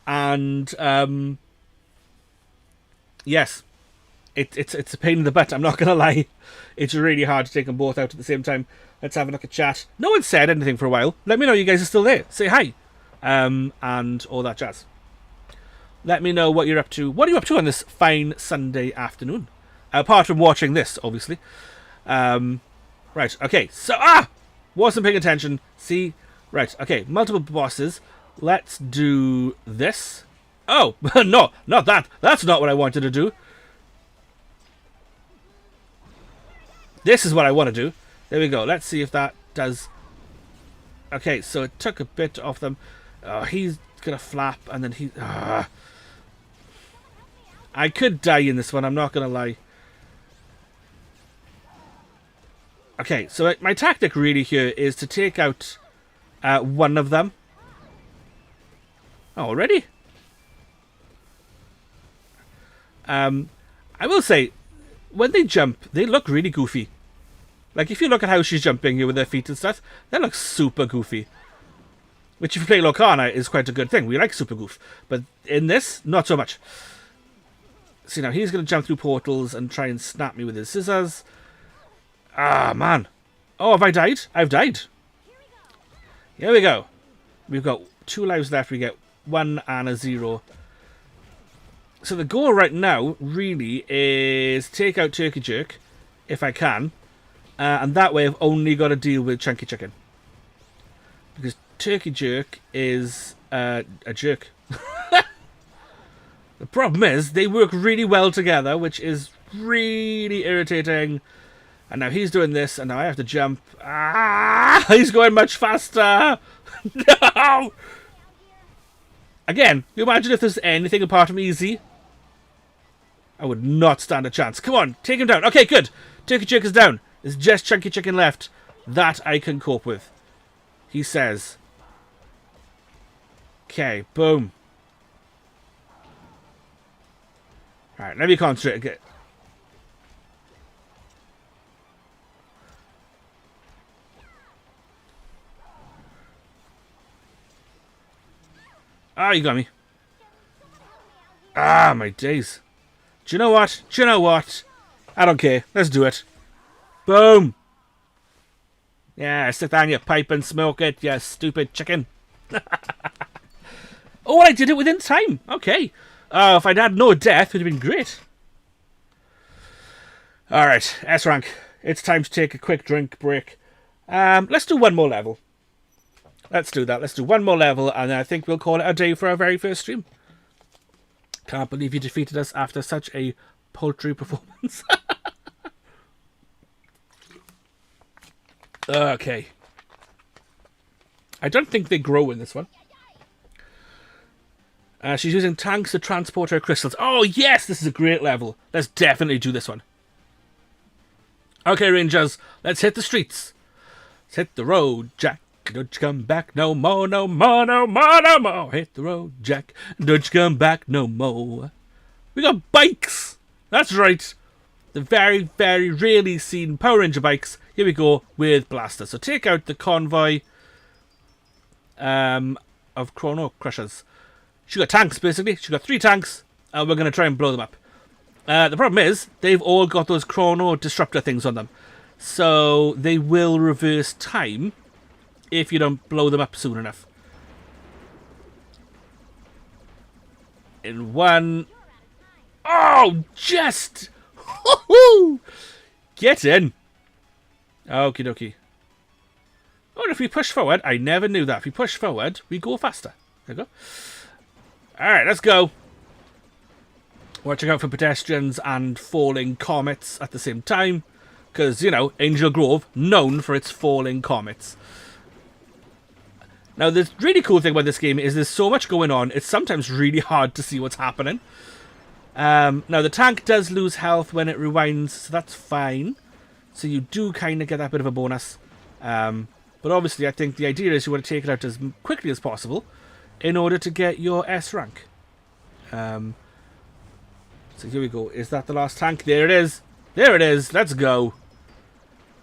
And yes, It's a pain in the butt, I'm not going to lie. It's really hard to take them both out at the same time. Let's have a look at chat. No one said anything for a while. Let me know you guys are still there. Say hi. And all that jazz. Let me know what you're up to. What are you up to on this fine Sunday afternoon? Apart from watching this, obviously. Right, okay. So, wasn't paying attention. See? Right, okay. Multiple bosses. Let's do this. Oh, no, not that. That's not what I wanted to do. This is what I want to do. There we go. Let's see if that does. Okay, so it took a bit off them. He's going to flap, and then he... I could die in this one, I'm not going to lie. Okay, so my tactic really here is to take out one of them. Oh, already? I will say, when they jump, they look really goofy. Like, if you look at how she's jumping here with her feet and stuff, that looks super goofy. Which, if you play Lorcana, is quite a good thing. We like super goof. But in this, not so much. See, now he's going to jump through portals and try and snap me with his scissors. Ah, man. Oh, have I died? I've died. Here we go. We've got 2 lives left. We get 1 and a 0. So the goal right now, really, is take out Turkey Jerk, if I can. And that way I've only got to deal with Chunky Chicken. Because Turkey Jerk is a jerk. The problem is, they work really well together, which is really irritating. And now he's doing this, and now I have to jump. Ah! He's going much faster! No! Again, you imagine if there's anything apart from easy? I would not stand a chance. Come on, take him down. Okay, good. Turkey Jerk is down. There's just Chunky Chicken left. That I can cope with. He says. Okay, boom. Alright, let me concentrate again. Ah, you got me. Ah, my days. Do you know what? Do you know what? I don't care. Let's do it. Boom. Yeah, stick that in your pipe and smoke it, you stupid chicken. Oh, I did it within time. Okay. If I'd had no death, it would have been great. Alright, S rank. It's time to take a quick drink break. Let's do one more level. Let's do that. Let's do one more level, and then I think we'll call it a day for our very first stream. Can't believe you defeated us after such a paltry performance. Okay. I don't think they grow in this one. She's using tanks to transport her crystals. Oh, yes! This is a great level. Let's definitely do this one. Okay, Rangers. Let's hit the streets. Let's hit the road, Jack. Don't you come back no more, no more, no more, no more. Hit the road, Jack. Don't you come back no more. We got bikes. That's right. The very, very rarely seen Power Ranger bikes. Here we go with blasters. So take out the convoy of Chrono Crushers. She got tanks, basically. She got 3 tanks, and we're going to try and blow them up. The problem is, they've all got those Chrono Disruptor things on them. So they will reverse time if you don't blow them up soon enough. In 1... Oh, just... Get in. Okie dokie. Oh, and if we push forward, I never knew that. If we push forward, we go faster. There we go. Alright, let's go. Watching out for pedestrians and falling comets at the same time. Because, you know, Angel Grove, known for its falling comets. Now, the really cool thing about this game is there's so much going on, it's sometimes really hard to see what's happening. Now, the tank does lose health when it rewinds, so that's fine. So you do kind of get that bit of a bonus. But obviously, I think the idea is you want to take it out as quickly as possible in order to get your S rank. So here we go. Is that the last tank? There it is. There it is. Let's go.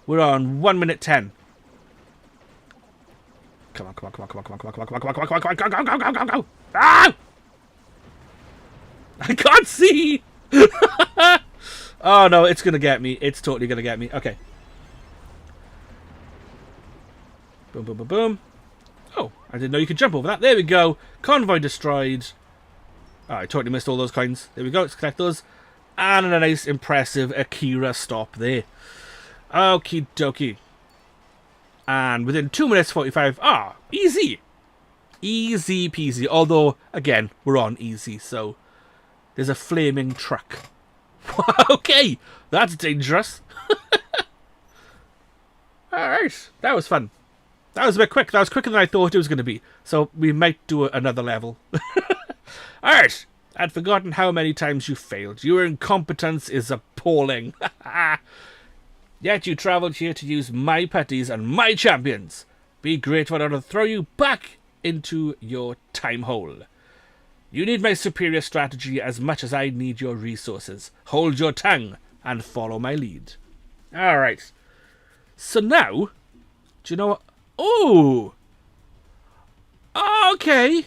We're on 1 minute 10. Come on, come on, come on, come on, come on, come on, come on, come on, come on, come on, come on, come on, go, go, go, go, go. Ah! I can't see! Oh no, it's gonna get me. It's totally gonna get me. Okay. Boom, boom, boom, boom. Oh, I didn't know you could jump over that. There we go. Convoy destroyed. Oh, I totally missed all those coins. There we go. Let's collect those. And a nice, impressive Akira stop there. Okie dokie. And within 2 minutes 45. Ah, easy. Easy peasy. Although, again, we're on easy, so there's a flaming truck. Okay, that's dangerous. Alright, that was fun. That was a bit quick. That was quicker than I thought it was going to be. So we might do another level. Alright, I'd forgotten how many times you failed. Your incompetence is appalling. Yet you travelled here to use my putties and my champions. Be grateful or I'll throw you back into your time hole. You need my superior strategy as much as I need your resources. Hold your tongue and follow my lead. Alright. So now, do you know what? Oh! Okay.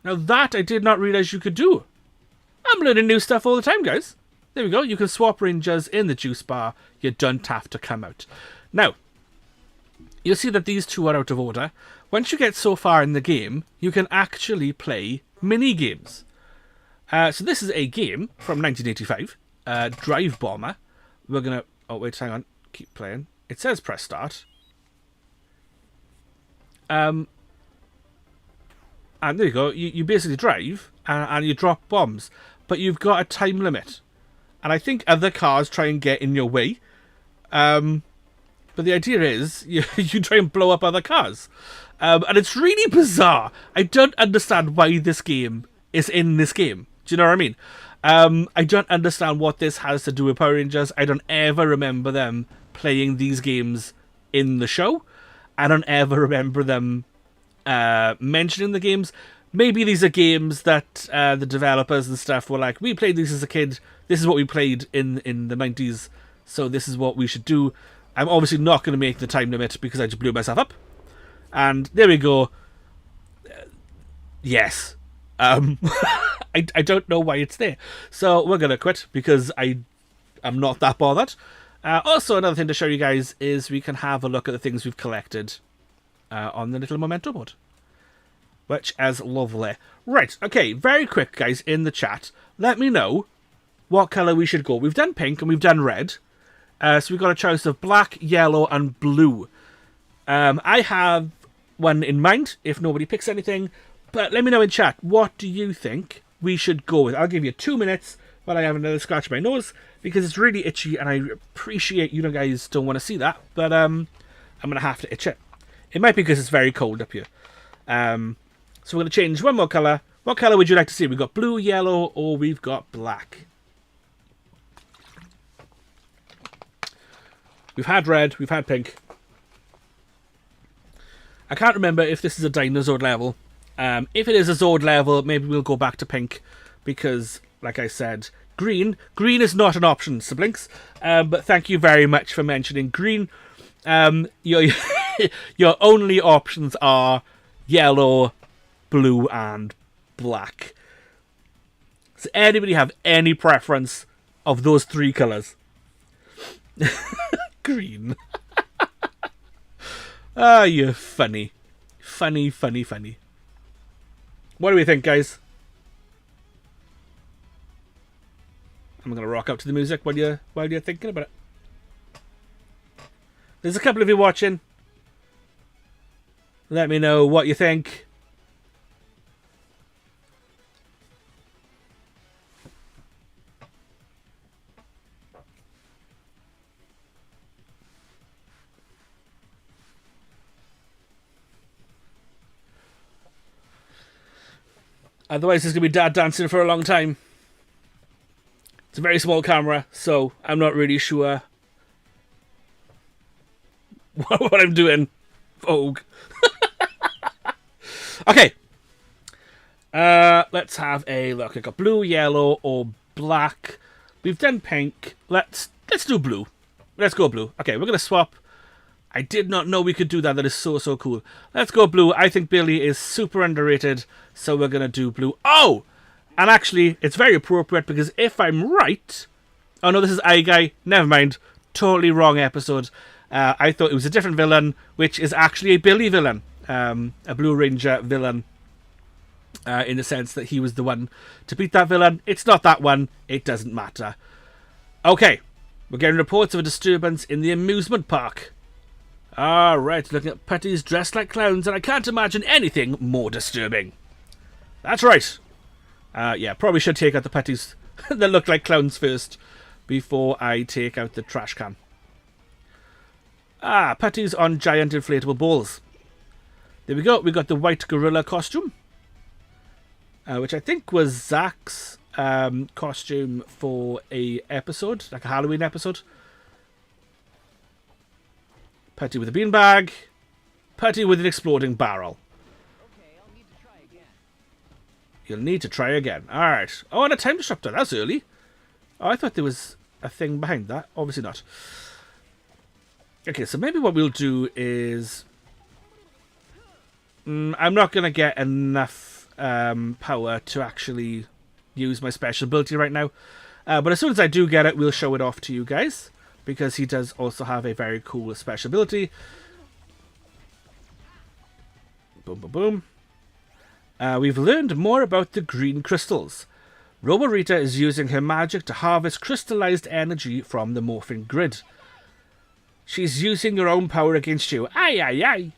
Now that I did not realise you could do. I'm learning new stuff all the time, guys. There we go. You can swap rangers in the juice bar. You don't have to come out. Now, you'll see that these two are out of order. Once you get so far in the game, you can actually play mini-games. So this is a game from 1985, Drive Bomber. We're going to... Oh, wait, hang on. Keep playing. It says press start. And there you go. You basically drive and you drop bombs. But you've got a time limit. And I think other cars try and get in your way. But the idea is you try and blow up other cars. And it's really bizarre. I don't understand why this game is in this game. Do you know what I mean? I don't understand what this has to do with Power Rangers. I don't ever remember them playing these games in the show. I don't ever remember them mentioning the games. Maybe these are games that the developers and stuff were like, we played these as a kid. This is what we played in the 90s. So this is what we should do. I'm obviously not going to make the time limit because I just blew myself up. And there we go. Yes. I don't know why it's there. So we're going to quit because I'm not that bothered. Also, another thing to show you guys is we can have a look at the things we've collected on the little memento board. Which is lovely. Right, okay, very quick, guys, in the chat. Let me know what colour we should go. We've done pink and we've done red. So we've got a choice of black, yellow, and blue. I have one in mind, if nobody picks anything. But let me know in chat, what do you think we should go with? I'll give you 2 minutes while I have another scratch my nose, because it's really itchy, and I appreciate you guys don't want to see that, but I'm going to have to itch it. It might be because it's very cold up here. So we're going to change one more colour. What colour would you like to see? We've got blue, yellow, or we've got black. We've had red, we've had pink. I can't remember if this is a dinosaur level. If it is a Zord level, maybe we'll go back to pink. Because, like I said, green is not an option, siblings. But thank you very much for mentioning green. Your only options are yellow, blue, and black. Does anybody have any preference of those three colours? Green. Ah, you're funny. Funny, funny, funny. What do we think, guys? I'm going to rock up to the music while you're thinking about it. There's a couple of you watching. Let me know what you think. Otherwise, there's going to be Dad dancing for a long time. It's a very small camera, so I'm not really sure what I'm doing. Vogue. Okay. Let's have a look. I've got blue, yellow, or black. We've done pink. Let's do blue. Let's go blue. Okay, we're going to swap. I did not know we could do that. That is so, so cool. Let's go blue. I think Billy is super underrated, so we're going to do blue. Oh! And actually, it's very appropriate because if I'm right, Oh no, this is Guy. Never mind. Totally wrong episode. I thought it was a different villain, which is actually a Billy villain. A Blue Ranger villain. In the sense that he was the one to beat that villain. It's not that one. It doesn't matter. Okay. We're getting reports of a disturbance in the amusement park. Alright, looking at putties dressed like clowns, and I can't imagine anything more disturbing. That's right. Yeah, probably should take out the putties that look like clowns first before I take out the trash can. Putties on giant inflatable balls. There we go. We got the white gorilla costume, which I think was Zach's costume for a episode, like a Halloween episode. Putty with a beanbag. Putty with an exploding barrel. Okay, I'll need to try again. You'll need to try again. Alright. Oh, and a time disruptor. That's early. Oh, I thought there was a thing behind that. Obviously not. Okay, so maybe what we'll do is... I'm not going to get enough power to actually use my special ability right now. But as soon as I do get it, we'll show it off to you guys. Because he does also have a very cool special ability. Boom, boom, boom. We've learned more about the green crystals. Rita is using her magic to harvest crystallized energy from the morphing grid. She's using her own power against you. Aye, aye, aye.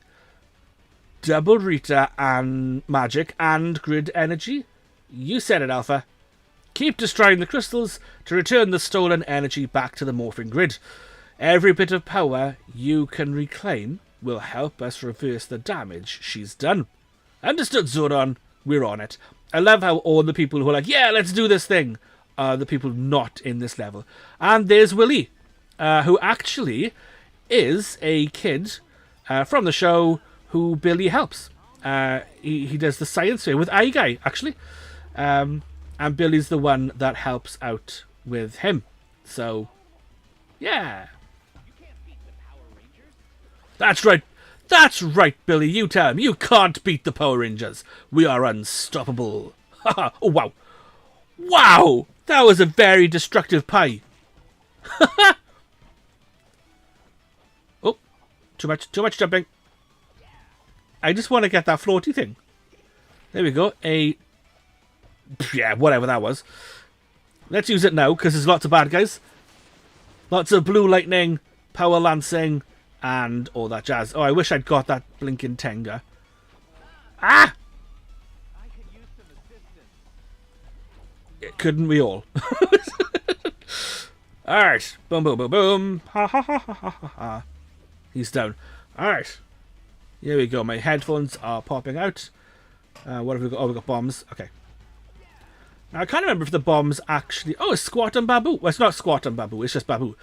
Double Rita and magic and grid energy? You said it, Alpha. Keep destroying the crystals to return the stolen energy back to the morphing grid. Every bit of power you can reclaim will help us reverse the damage she's done. Understood, Zordon. We're on it. I love how all the people who are like, yeah, let's do this thing, are the people not in this level. And there's Willie, who actually is a kid from the show who Billy helps. He does the science fair with Guy, actually. And Billy's the one that helps out with him. So, yeah. You can't beat the Power Rangers. That's right. That's right, Billy. You tell him. You can't beat the Power Rangers. We are unstoppable. Oh, wow. Wow! That was a very destructive pie. Oh, too much jumping. I just want to get that floaty thing. There we go. Yeah, whatever that was. Let's use it now, because there's lots of bad guys. Lots of blue lightning, power lancing, and all that jazz. Oh, I wish I'd got that blinking Tenga. Ah! I could use some assistance. Couldn't we all? Alright. Boom, boom, boom, boom. Ha, ha, ha, ha, ha, ha. He's down. Alright. Here we go. My headphones are popping out. What have we got? Oh, we've got bombs. Okay. Now, I can't remember if the bombs actually... Oh, it's Squat and Babu. Well, it's not Squat and Babu. It's just Babu.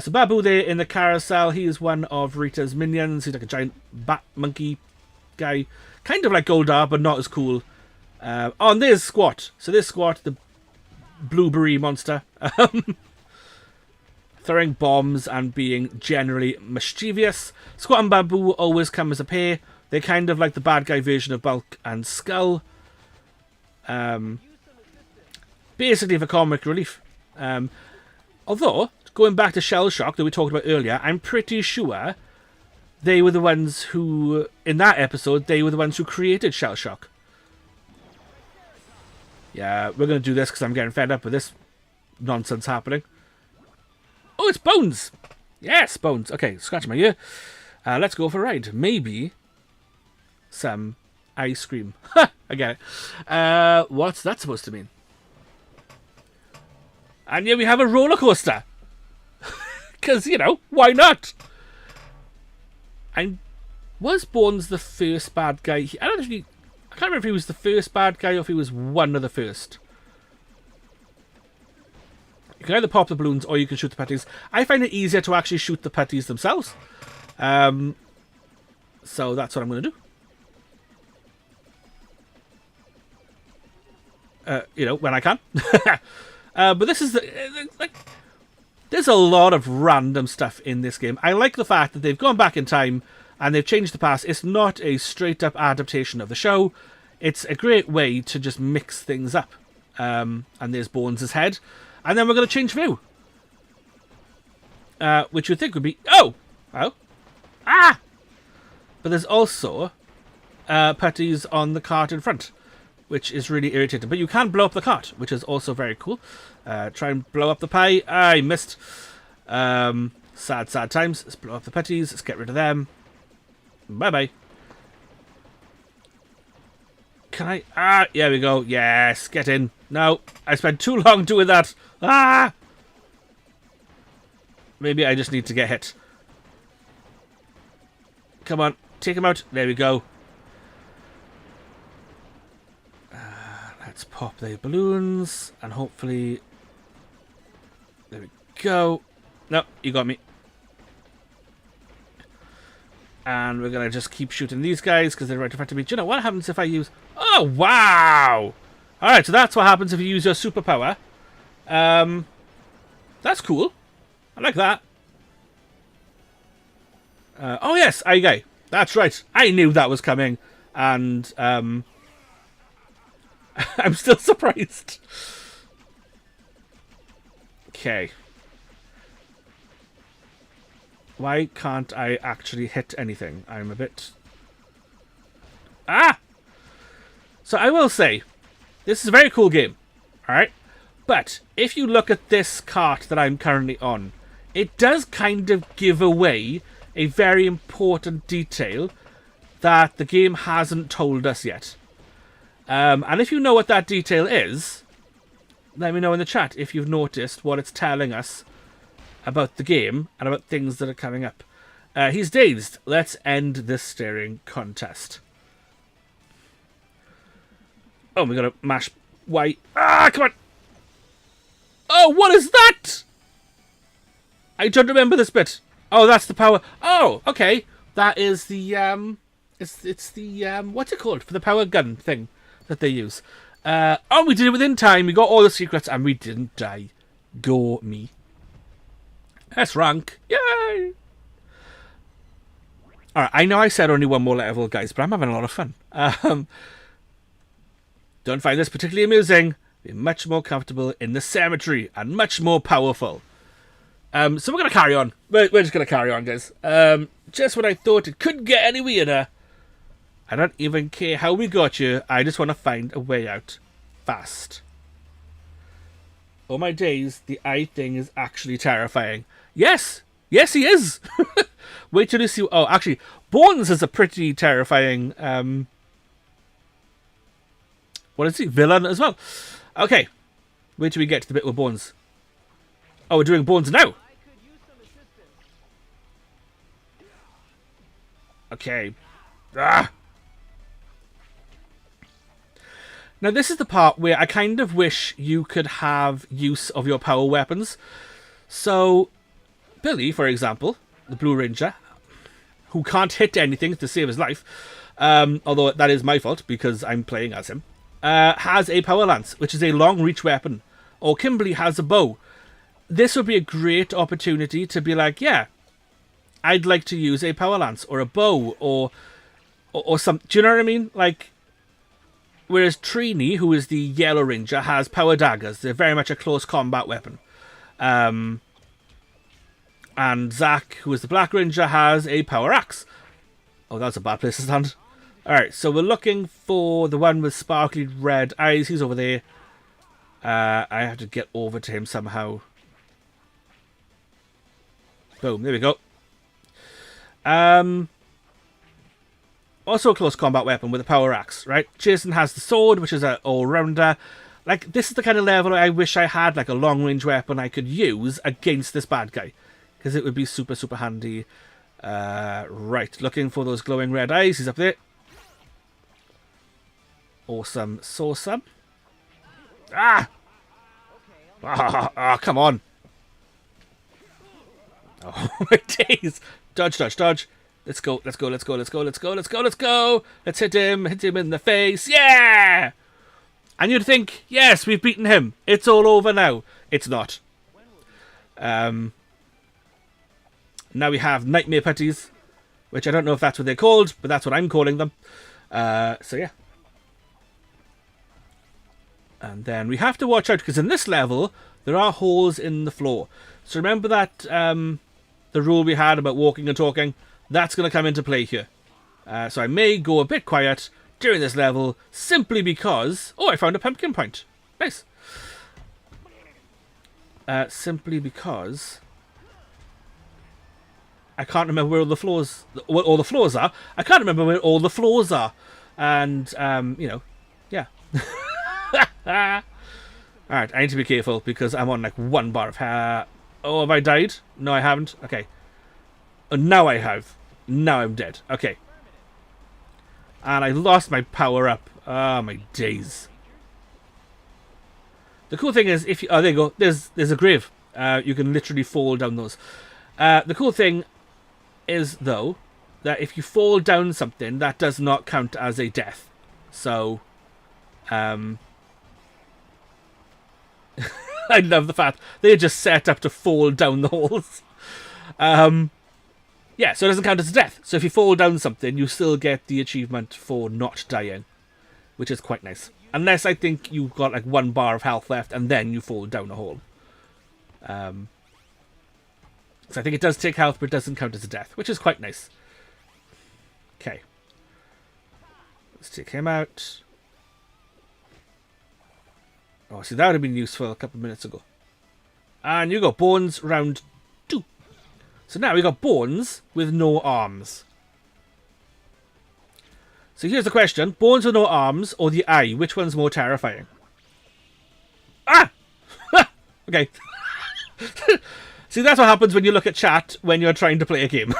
So Babu there in the carousel. He is one of Rita's minions. He's like a giant bat monkey guy. Kind of like Goldar, but not as cool. Oh, and there's Squat. So there's Squat, the blueberry monster. Throwing bombs and being generally mischievous. Squat and Babu always come as a pair. They're kind of like the bad guy version of Bulk and Skull. Basically for comic relief. Although, going back to Shell Shock that we talked about earlier, I'm pretty sure they were the ones who, in that episode, they were the ones who created Shell Shock. Yeah, we're going to do this because I'm getting fed up with this nonsense happening. Oh, it's Bones! Yes, Bones. Okay, scratch my ear. Let's go for a ride. Maybe some ice cream. Ha! I get it. What's that supposed to mean? And here we have a roller coaster. Because, you know, why not? And was Bones the first bad guy? I don't know if he... I can't remember if he was the first bad guy or if he was one of the first. You can either pop the balloons or you can shoot the putties. I find it easier to actually shoot the putties themselves. So that's what I'm going to do. You know, when I can. But this is like, there's a lot of random stuff in this game. I like the fact that they've gone back in time and they've changed the past. It's not a straight up adaptation of the show. It's a great way to just mix things up. And there's Bones' head. And then we're going to change view. which you'd think would be... Oh! Oh! Ah! But there's also putties on the cart in front, which is really irritating. But you can blow up the cart, which is also very cool. Try and blow up the pie. I missed. Sad times. Let's blow up the putties. Let's get rid of them. Bye-bye. Can I... Ah, here we go. Yes, get in. No, I spent too long doing that. Ah! Maybe I just need to get hit. Come on, take him out. There we go. Let's pop the balloons, and hopefully... There we go. No, you got me. And we're going to just keep shooting these guys because they're right in front of me. Do you know what happens if I use... Oh, wow! Alright, so that's what happens if you use your superpower. That's cool. I like that. Oh, yes, okay. That's right. I knew that was coming. And, I'm still surprised. Okay. Why can't I actually hit anything? I'm a bit... Ah! So I will say, this is a very cool game. Alright? But, if you look at this cart that I'm currently on, it does kind of give away a very important detail that the game hasn't told us yet. And if you know what that detail is, let me know in the chat if you've noticed what it's telling us about the game and about things that are coming up. He's dazed. Let's end this staring contest. Oh, we gotta mash Y. Ah, come on! Oh, what is that? I don't remember this bit. Oh, that's the power. Oh, okay. That is the it's the what's it called for the power gun thing that they use. Oh, we did it within time. We got all the secrets and we didn't die. Go me. S rank. Yay! Alright, I know I said only one more level, guys, but I'm having a lot of fun. Don't find this particularly amusing. Be much more comfortable in the cemetery and much more powerful. So we're going to carry on. We're just going to carry on, guys. Just when I thought it couldn't get any weirder. I don't even care how we got you. I just want to find a way out. Fast. Oh my days, the eye thing is actually terrifying. Yes! Yes, he is! Wait till you see... Oh, actually, Bones is a pretty terrifying... what is he? Villain as well. Okay. Wait till we get to the bit with Bones. Oh, we're doing Bones now. Okay. Ah! Now, this is the part where I kind of wish you could have use of your power weapons. So, Billy, for example, the Blue Ranger, who can't hit anything to save his life, although that is my fault because I'm playing as him, has a power lance, which is a long-reach weapon. Or Kimberly has a bow. This would be a great opportunity to be like, yeah, I'd like to use a power lance or a bow or some... Do you know what I mean? Like... Whereas Trini, who is the Yellow Ranger, has power daggers. They're very much a close combat weapon. And Zack, who is the Black Ranger, has a power axe. Oh, that's a bad place to stand. Alright, so we're looking for the one with sparkly red eyes. He's over there. I have to get over to him somehow. Boom, there we go. Also a close combat weapon with a power axe, right? Jason has the sword, which is an all-rounder. Like, this is the kind of level I wish I had, like, a long-range weapon I could use against this bad guy. Because it would be super, super handy. Right, looking for those glowing red eyes. He's up there. Awesome. Awesome. Ah! Ah, come on. Oh, my days. Dodge, dodge, dodge. Let's go, let's go, let's go, let's go, let's go, let's go, let's go. Let's hit him in the face. Yeah! And you'd think, yes, we've beaten him. It's all over now. It's not. Now we have Nightmare Putties, which I don't know if that's what they're called, but that's what I'm calling them. So yeah. And then we have to watch out, because in this level, there are holes in the floor. So remember that the rule we had about walking and talking, that's going to come into play here. So I may go a bit quiet during this level simply because... Oh, I found a pumpkin point. Nice. Simply because I can't remember where all the floors... What all the floors are. I can't remember where all the floors are. And, you know, yeah. Alright, I need to be careful because I'm on like 1 bar of hair. Oh, have I died? No, I haven't. Okay. Oh, now I have. Now I'm dead. Okay. And I lost my power up. Oh, my days. The cool thing is, if you... Oh, there you go. There's a grave. You can literally fall down those. The cool thing is, though, that if you fall down something, that does not count as a death. So, I love the fact they're just set up to fall down the holes. Yeah, so it doesn't count as a death. So if you fall down something, you still get the achievement for not dying, which is quite nice. Unless I think you've got like 1 bar of health left and then you fall down a hole. So I think it does take health, but it doesn't count as a death, which is quite nice. Okay. Let's take him out. Oh, see, that would have been useful a couple of minutes ago. And you got bones round 2. So now we got bones with no arms. So here's the question. Bones with no arms or the eye? Which one's more terrifying? Ah! Okay. See, that's what happens when you look at chat when you're trying to play a game.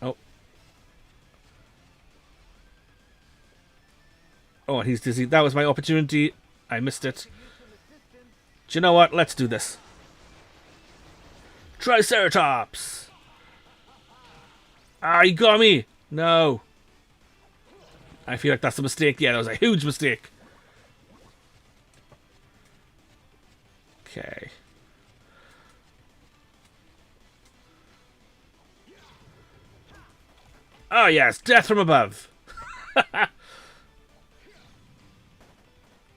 Oh. Oh, he's dizzy. That was my opportunity. I missed it. Do you know what? Let's do this. Triceratops! Ah, he got me! No. I feel like that's a mistake. Yeah, that was a huge mistake. Okay. Oh yes, death from above.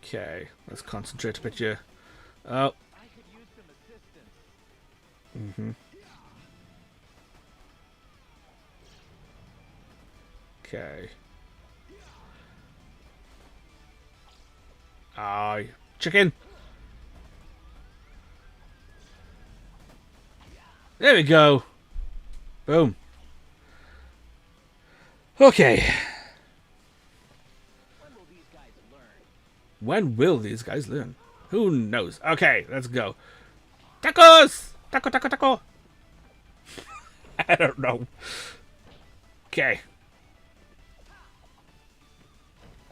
Okay, let's concentrate a bit here. Oh. I could use some assistance. Mm-hmm. Okay. Ah, chicken. There we go. Boom. Okay. When will these guys learn? When will these guys learn? Who knows? Okay, let's go. Tacos! Taco, taco, taco. I don't know. Okay.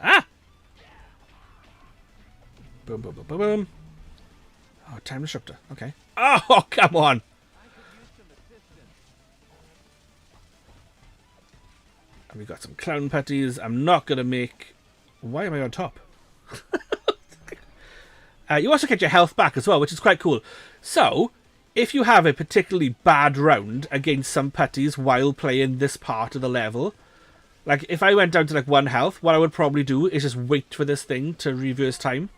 Ah! Boom, boom, boom, boom, boom. Oh, time disruptor. Okay. Oh, come on. And we got some clown patties. I'm not going to make... Why am I on top? You also get your health back as well, which is quite cool. So, if you have a particularly bad round against some putties while playing this part of the level, like if I went down to like 1 health, what I would probably do is just wait for this thing to reverse time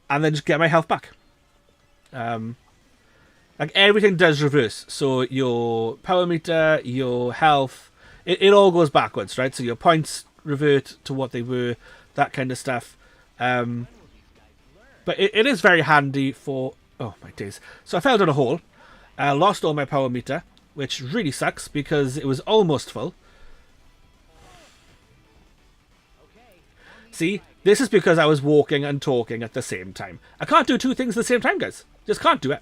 and then just get my health back. Like everything does reverse. So your power meter, your health, it all goes backwards, right? So your points revert to what they were, that kind of stuff. But it is very handy for... Oh, my days. So I fell down a hole. I lost all my power meter, which really sucks because it was almost full. See, this is because I was walking and talking at the same time. I can't do 2 things at the same time, guys. Just can't do it.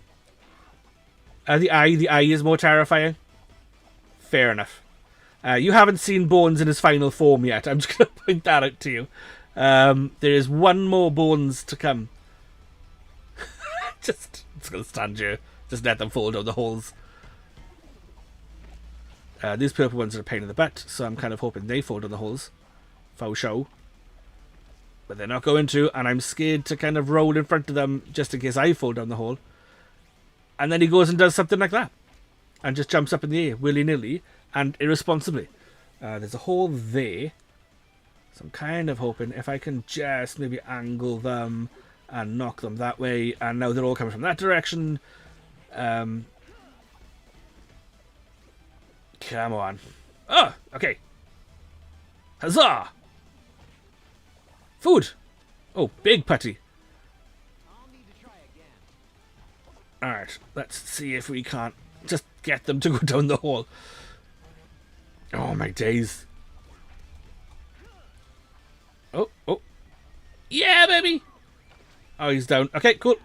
The eye is more terrifying. Fair enough. You haven't seen Bones in his final form yet. I'm just going to point that out to you. There is 1 more Bones to come. Just going to stand here. Just let them fall down the holes. These purple ones are a pain in the butt, so I'm kind of hoping they fall down the holes. Faux show. But they're not going to, and I'm scared to kind of roll in front of them just in case I fall down the hole. And then he goes and does something like that. And just jumps up in the air, willy-nilly, and irresponsibly. There's a hole there. So I'm kind of hoping if I can just maybe angle them and knock them that way. And now they're all coming from that direction. Come on. Oh, okay. Huzzah! Food! Oh, big putty. I'll need to try again. Alright, let's see if we can't just get them to go down the hole. Oh my days. Oh, oh. Yeah, baby! Oh, he's down. Okay, cool.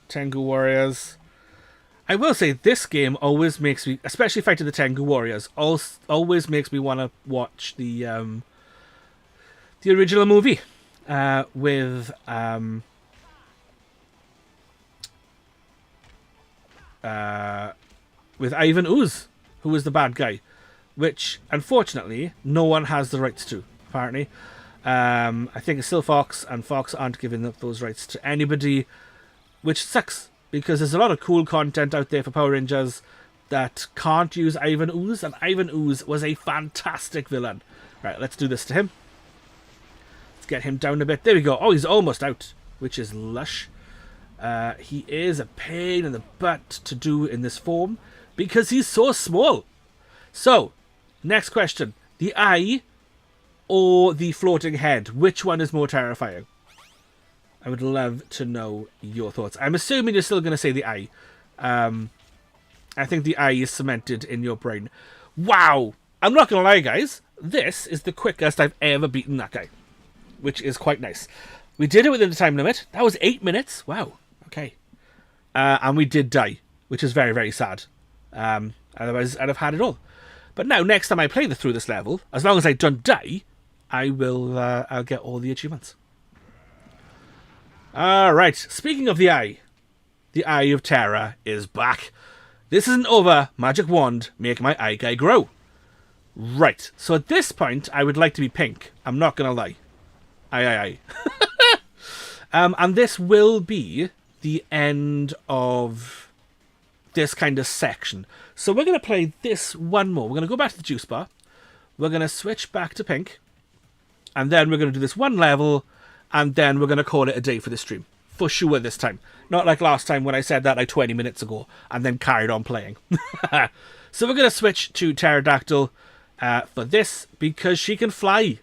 Tengu Warriors. I will say, this game always makes me, especially fighting the Tengu Warriors, always makes me want to watch the original movie with Ivan Ooze, who was the bad guy, which unfortunately no one has the rights to. Apparently, I think it's still Fox, and Fox aren't giving up those rights to anybody, which sucks because there's a lot of cool content out there for Power Rangers that can't use Ivan Ooze, and Ivan Ooze was a fantastic villain. Right, let's do this to him. Let's get him down a bit. There we go. Oh, he's almost out, which is lush. He is a pain in the butt to do in this form because he's so small. So, next question. The eye or the floating head? Which one is more terrifying? I would love to know your thoughts. I'm assuming you're still going to say the eye. I think the eye is cemented in your brain. Wow! I'm not going to lie, guys. This is the quickest I've ever beaten that guy, which is quite nice. We did it within the time limit. That was 8 minutes. Wow. Okay. And we did die, which is very, very sad. Otherwise, I'd have had it all. But now, next time I play through this level, as long as I don't die, I'll get all the achievements. Alright, speaking of the Eye of Terror is back. This isn't over. Magic wand, make my eye guy grow. Right, so at this point, I would like to be pink. I'm not gonna lie. Aye. And this will be the end of this kind of section. So we're going to play this one more. We're going to go back to the juice bar. We're going to switch back to pink. And then we're going to do this one level. And then we're going to call it a day for the stream. For sure this time. Not like last time when I said that like 20 minutes ago. And then carried on playing. So we're going to switch to Pterodactyl for this. Because she can fly.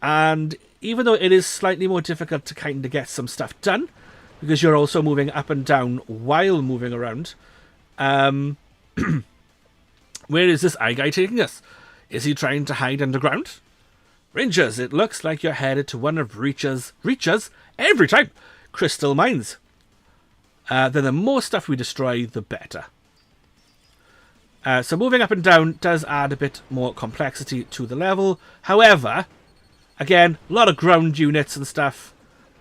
And even though it is slightly more difficult to kind of get some stuff done. Because you're also moving up and down while moving around. Where is this eye guy taking us? Is he trying to hide underground? Rangers, it looks like you're headed to one of Rita's every time crystal mines. Then the more stuff we destroy, the better. So moving up and down does add a bit more complexity to the level. However, again, a lot of ground units and stuff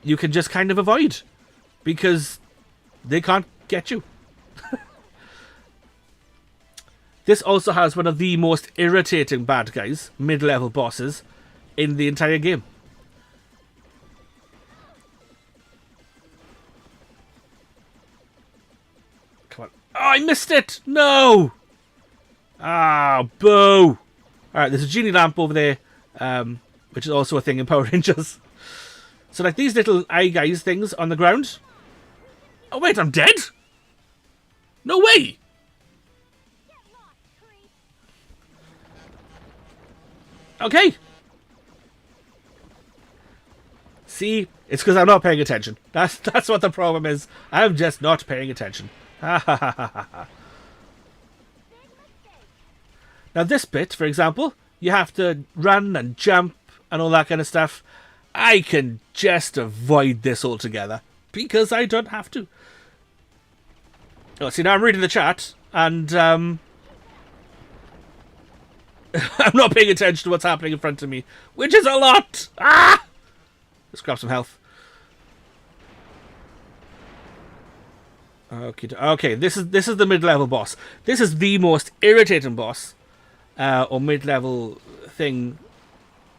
you can just kind of avoid. Because they can't get you. This also has one of the most irritating bad guys, mid-level bosses, in the entire game. Come on. Oh, I missed it! No! Ah, boo! Alright, there's a genie lamp over there, which is also a thing in Power Rangers. So like these little eye guys things on the ground. Oh wait, I'm dead? No way! Okay. See, it's because I'm not paying attention. That's what the problem is. I'm just not paying attention. Ha ha ha ha ha. Now this bit, for example, you have to run and jump and all that kind of stuff. I can just avoid this altogether because I don't have to. Oh, see, now I'm reading the chat and I'm not paying attention to what's happening in front of me, which is a lot. Ah! Let's grab some health. Okay, this is the mid-level boss. This is the most irritating boss or mid-level thing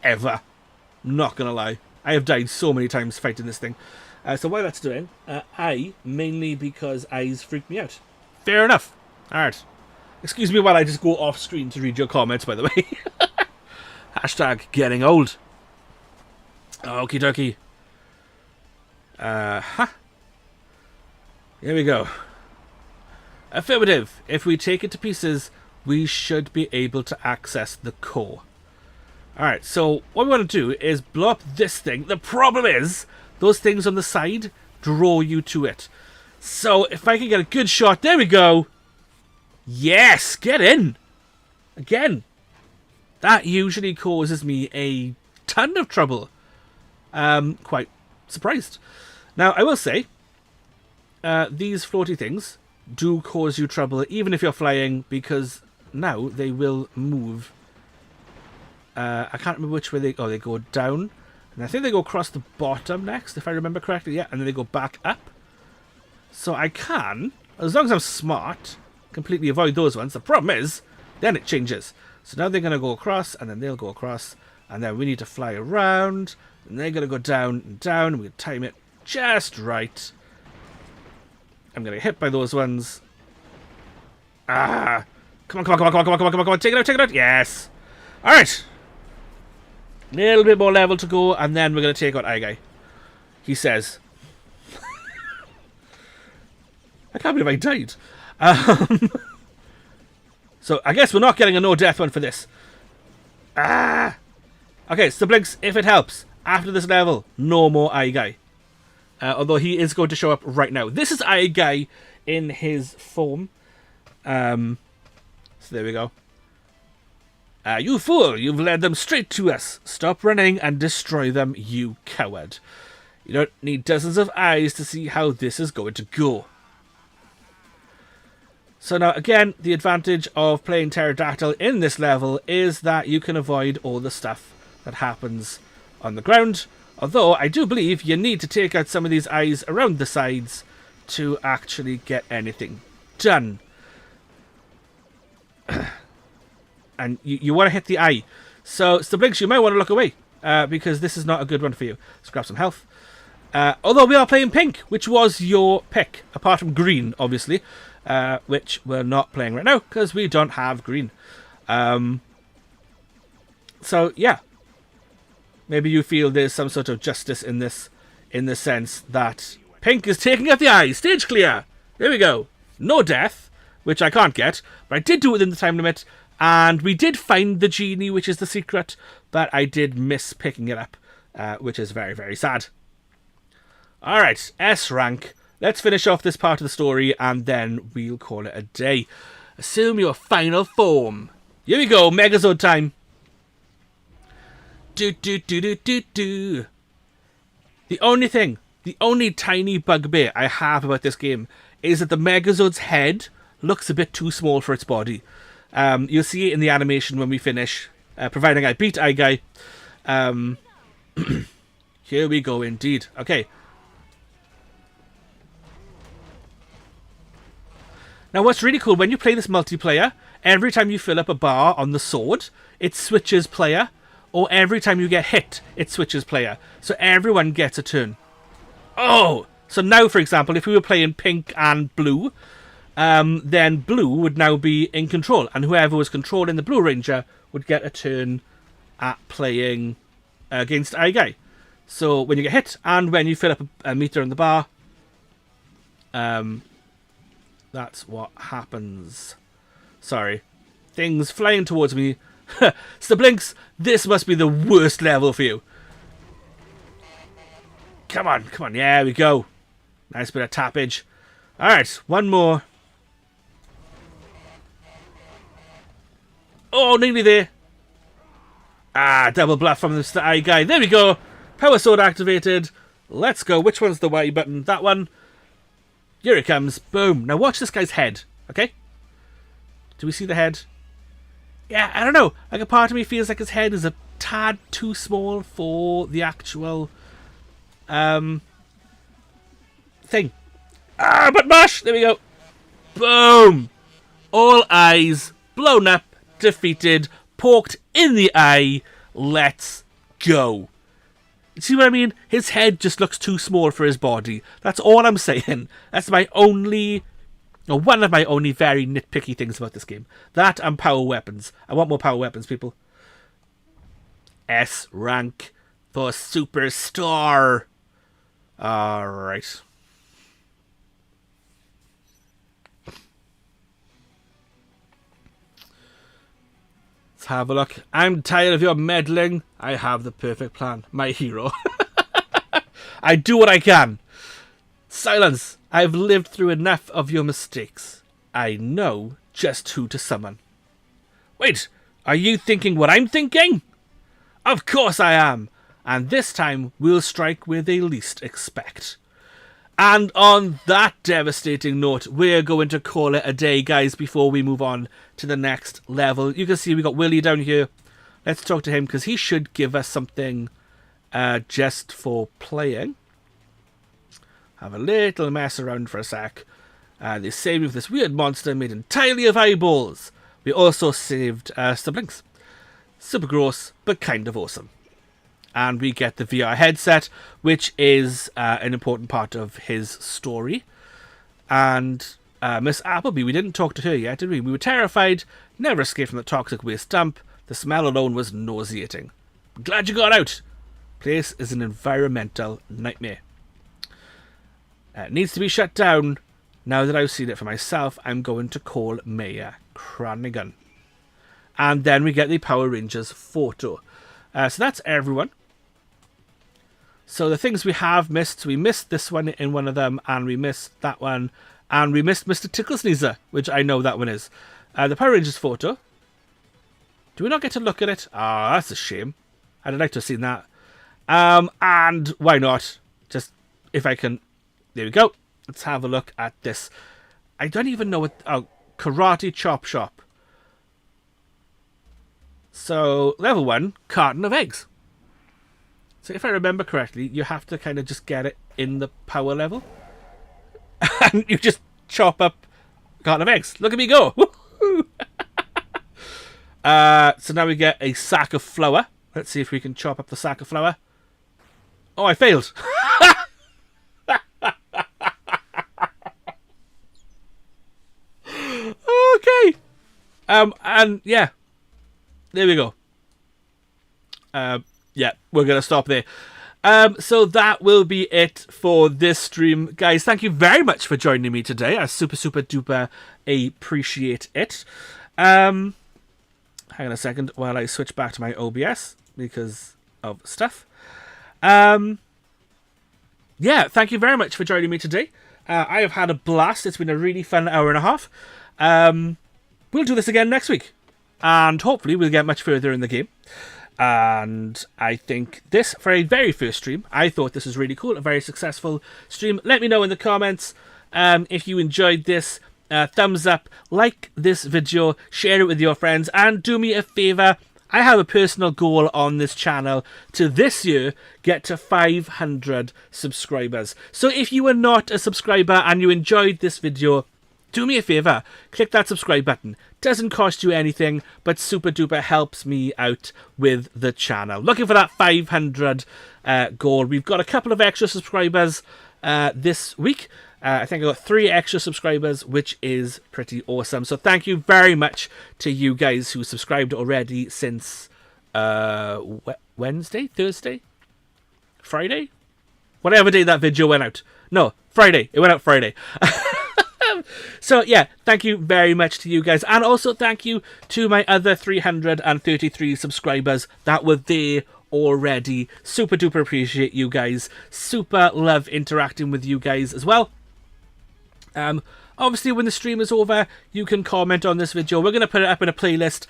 ever. Not gonna lie, I have died so many times fighting this thing. So while that's doing, mainly because eyes freak me out. Fair enough. Alright. Excuse me while I just go off screen to read your comments, by the way. Hashtag getting old. Okie dokie. Here we go. Affirmative. If we take it to pieces, we should be able to access the core. Alright, so what we want to do is blow up this thing. The problem is, those things on the side draw you to it. So if I can get a good shot, there we go. Yes, get in. Again, that usually causes me a ton of trouble. Quite surprised. Now, I will say, these floaty things do cause you trouble, even if you're flying, because now they will move. I can't remember which way they go. Oh, they go down. And I think they go across the bottom next, if I remember correctly. Yeah, and then they go back up. So I can, as long as I'm smart, completely avoid those ones. The problem is, then it changes. So now they're going to go across, and then they'll go across. And then we need to fly around. And they're going to go down and down. And we'll time it just right. I'm going to get hit by those ones. Ah! Come on, come on, come on, come on, come on, come on, come on, come on. Take it out, take it out. Yes! Alright. A little bit more level to go, and then we're going to take out Guy. He says. I can't believe I died. So, I guess we're not getting a no-death one for this. Ah! Okay, so Blinks, if it helps, after this level, no more Guy. Although he is going to show up right now. This is Guy in his form. So there we go. You fool! You've led them straight to us. Stop running and destroy them, you coward. You don't need dozens of eyes to see how this is going to go. So now, again, the advantage of playing Pterodactyl in this level is that you can avoid all the stuff that happens on the ground. Although, I do believe you need to take out some of these eyes around the sides to actually get anything done. And you want to hit the eye. So, Blinks, you might want to look away, because this is not a good one for you. Let's grab some health. Although we are playing pink, which was your pick, apart from green, obviously, which we're not playing right now, because we don't have green. So, yeah. Maybe you feel there's some sort of justice in this, in the sense that pink is taking out the eye. Stage clear. There we go. No death, which I can't get, but I did do it within the time limit. And we did find the genie, which is the secret, but I did miss picking it up, which is very, very sad. Alright, S rank. Let's finish off this part of the story, and then we'll call it a day. Assume your final form. Here we go, Megazord time. The only tiny bugbear I have about this game is that the Megazord's head looks a bit too small for its body. You'll see it in the animation when we finish, providing I beat Guy. Here we go indeed. Okay. Now what's really cool, when you play this multiplayer, every time you fill up a bar on the sword, it switches player, or every time you get hit, it switches player. So everyone gets a turn. Oh! So now, for example, if we were playing pink and blue, then blue would now be in control, and whoever was controlling the Blue Ranger would get a turn at playing against Guy. So when you get hit, and when you fill up a meter in the bar, that's what happens. Sorry. Things flying towards me. Blinks, this must be the worst level for you. Come on, come on. Yeah, we go. Nice bit of tappage. Alright, one more. Oh, nearly there. Ah, double bluff from the Guy. There we go. Power sword activated. Let's go. Which one's the Y button? That one. Here it comes. Boom. Now watch this guy's head. Okay? Do we see the head? Yeah, I don't know. Like, a part of me feels like his head is a tad too small for the actual thing. Ah, but mash! There we go. Boom! All eyes blown up, defeated, poked in the eye. Let's go. See what I mean? His head just looks too small for his body. That's all I'm saying. That's my only, or one of my only very nitpicky things about this game. That and power weapons. I want more power weapons, people. S rank. for Superstore. Alright. Let's have a look. I'm tired of your meddling. I have the perfect plan. My hero. I do what I can. Silence. I've lived through enough of your mistakes. I know just who to summon. Wait, are you thinking what I'm thinking? Of course I am. And this time we'll strike where they least expect. And on that devastating note, we're going to call it a day, guys, before we move on to the next level. You can see we got Willie down here. Let's talk to him because he should give us something just for playing. Have a little mess around for a sec. They saved me with this weird monster made entirely of eyeballs. We also saved siblings. Super gross, but kind of awesome. And we get the VR headset, which is an important part of his story. And Miss Appleby, we didn't talk to her yet, did we? We were terrified, never escaped from the toxic waste dump. The smell alone was nauseating. I'm glad you got out. Place is an environmental nightmare. It needs to be shut down. Now that I've seen it for myself, I'm going to call Mayor Cranigan. And then we get the Power Rangers photo. So that's everyone. So the things we have missed, we missed this one in one of them, and we missed that one, and we missed Mr. Tickle Sneezer, which I know that one is. The Power Rangers photo. Do we not get to look at it? Ah, that's a shame. I'd like to have seen that. And why not? Just, if I can... There we go. Let's have a look at this. I don't even know what... Oh, Karate Chop Shop. So, level 1, carton of eggs. So if I remember correctly, you have to kind of just get it in the power level. And you just chop up a carton of eggs. Look at me go. So now we get a sack of flour. Let's see if we can chop up the sack of flour. Oh, I failed. Okay. And yeah. There we go. Yeah, we're going to stop there. So that will be it for this stream. Guys, thank you very much for joining me today. I super duper appreciate it. Hang on a second while I switch back to my OBS because of stuff. Yeah, thank you very much for joining me today. I have had a blast. It's been a really fun hour and a half. We'll do this again next week. And hopefully we'll get much further in the game. And I think this, for a very first stream, I thought this was really cool. A very successful stream. Let me know in the comments if you enjoyed this. Thumbs up, like this video, share it with your friends, and do me a favour. I have a personal goal on this channel to this year get to 500 subscribers. So if you are not a subscriber and you enjoyed this video, do me a favour, click that subscribe button. Doesn't cost you anything, but super duper helps me out with the channel. Looking for that 500 goal. We've got a couple of extra subscribers this week. I think I got 3 extra subscribers, which is pretty awesome. So thank you very much to you guys who subscribed already since Wednesday, Thursday, Friday? Whatever day that video went out. No, Friday. It went out Friday. So yeah, thank you very much to you guys, and also thank you to my other 333 subscribers that were there already. Super duper appreciate you guys. Super love interacting with you guys as well. Obviously when the stream is over, you can comment on this video. We're going to put it up in a playlist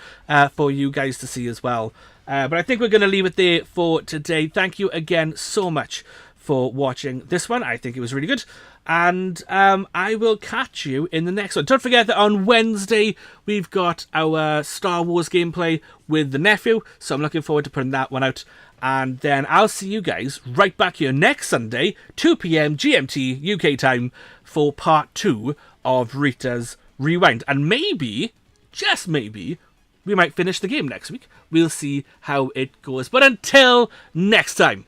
for you guys to see as well. But I think we're going to leave it there for today. Thank you again so much for watching this one. I think it was really good. And I will catch you in the next one. Don't forget that on Wednesday, we've got our Star Wars gameplay with the nephew. So I'm looking forward to putting that one out. And then I'll see you guys right back here next Sunday, 2 p.m. GMT UK time, for part 2 of Rita's Rewind. And maybe, just maybe, we might finish the game next week. We'll see how it goes. But until next time,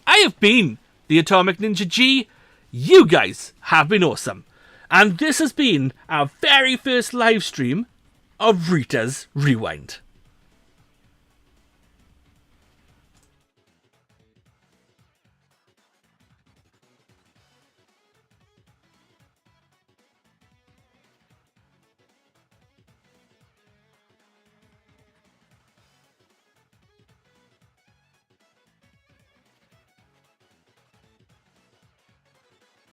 I have been the Atomic Ninja G. You guys have been awesome. And this has been our very first live stream of Rita's Rewind.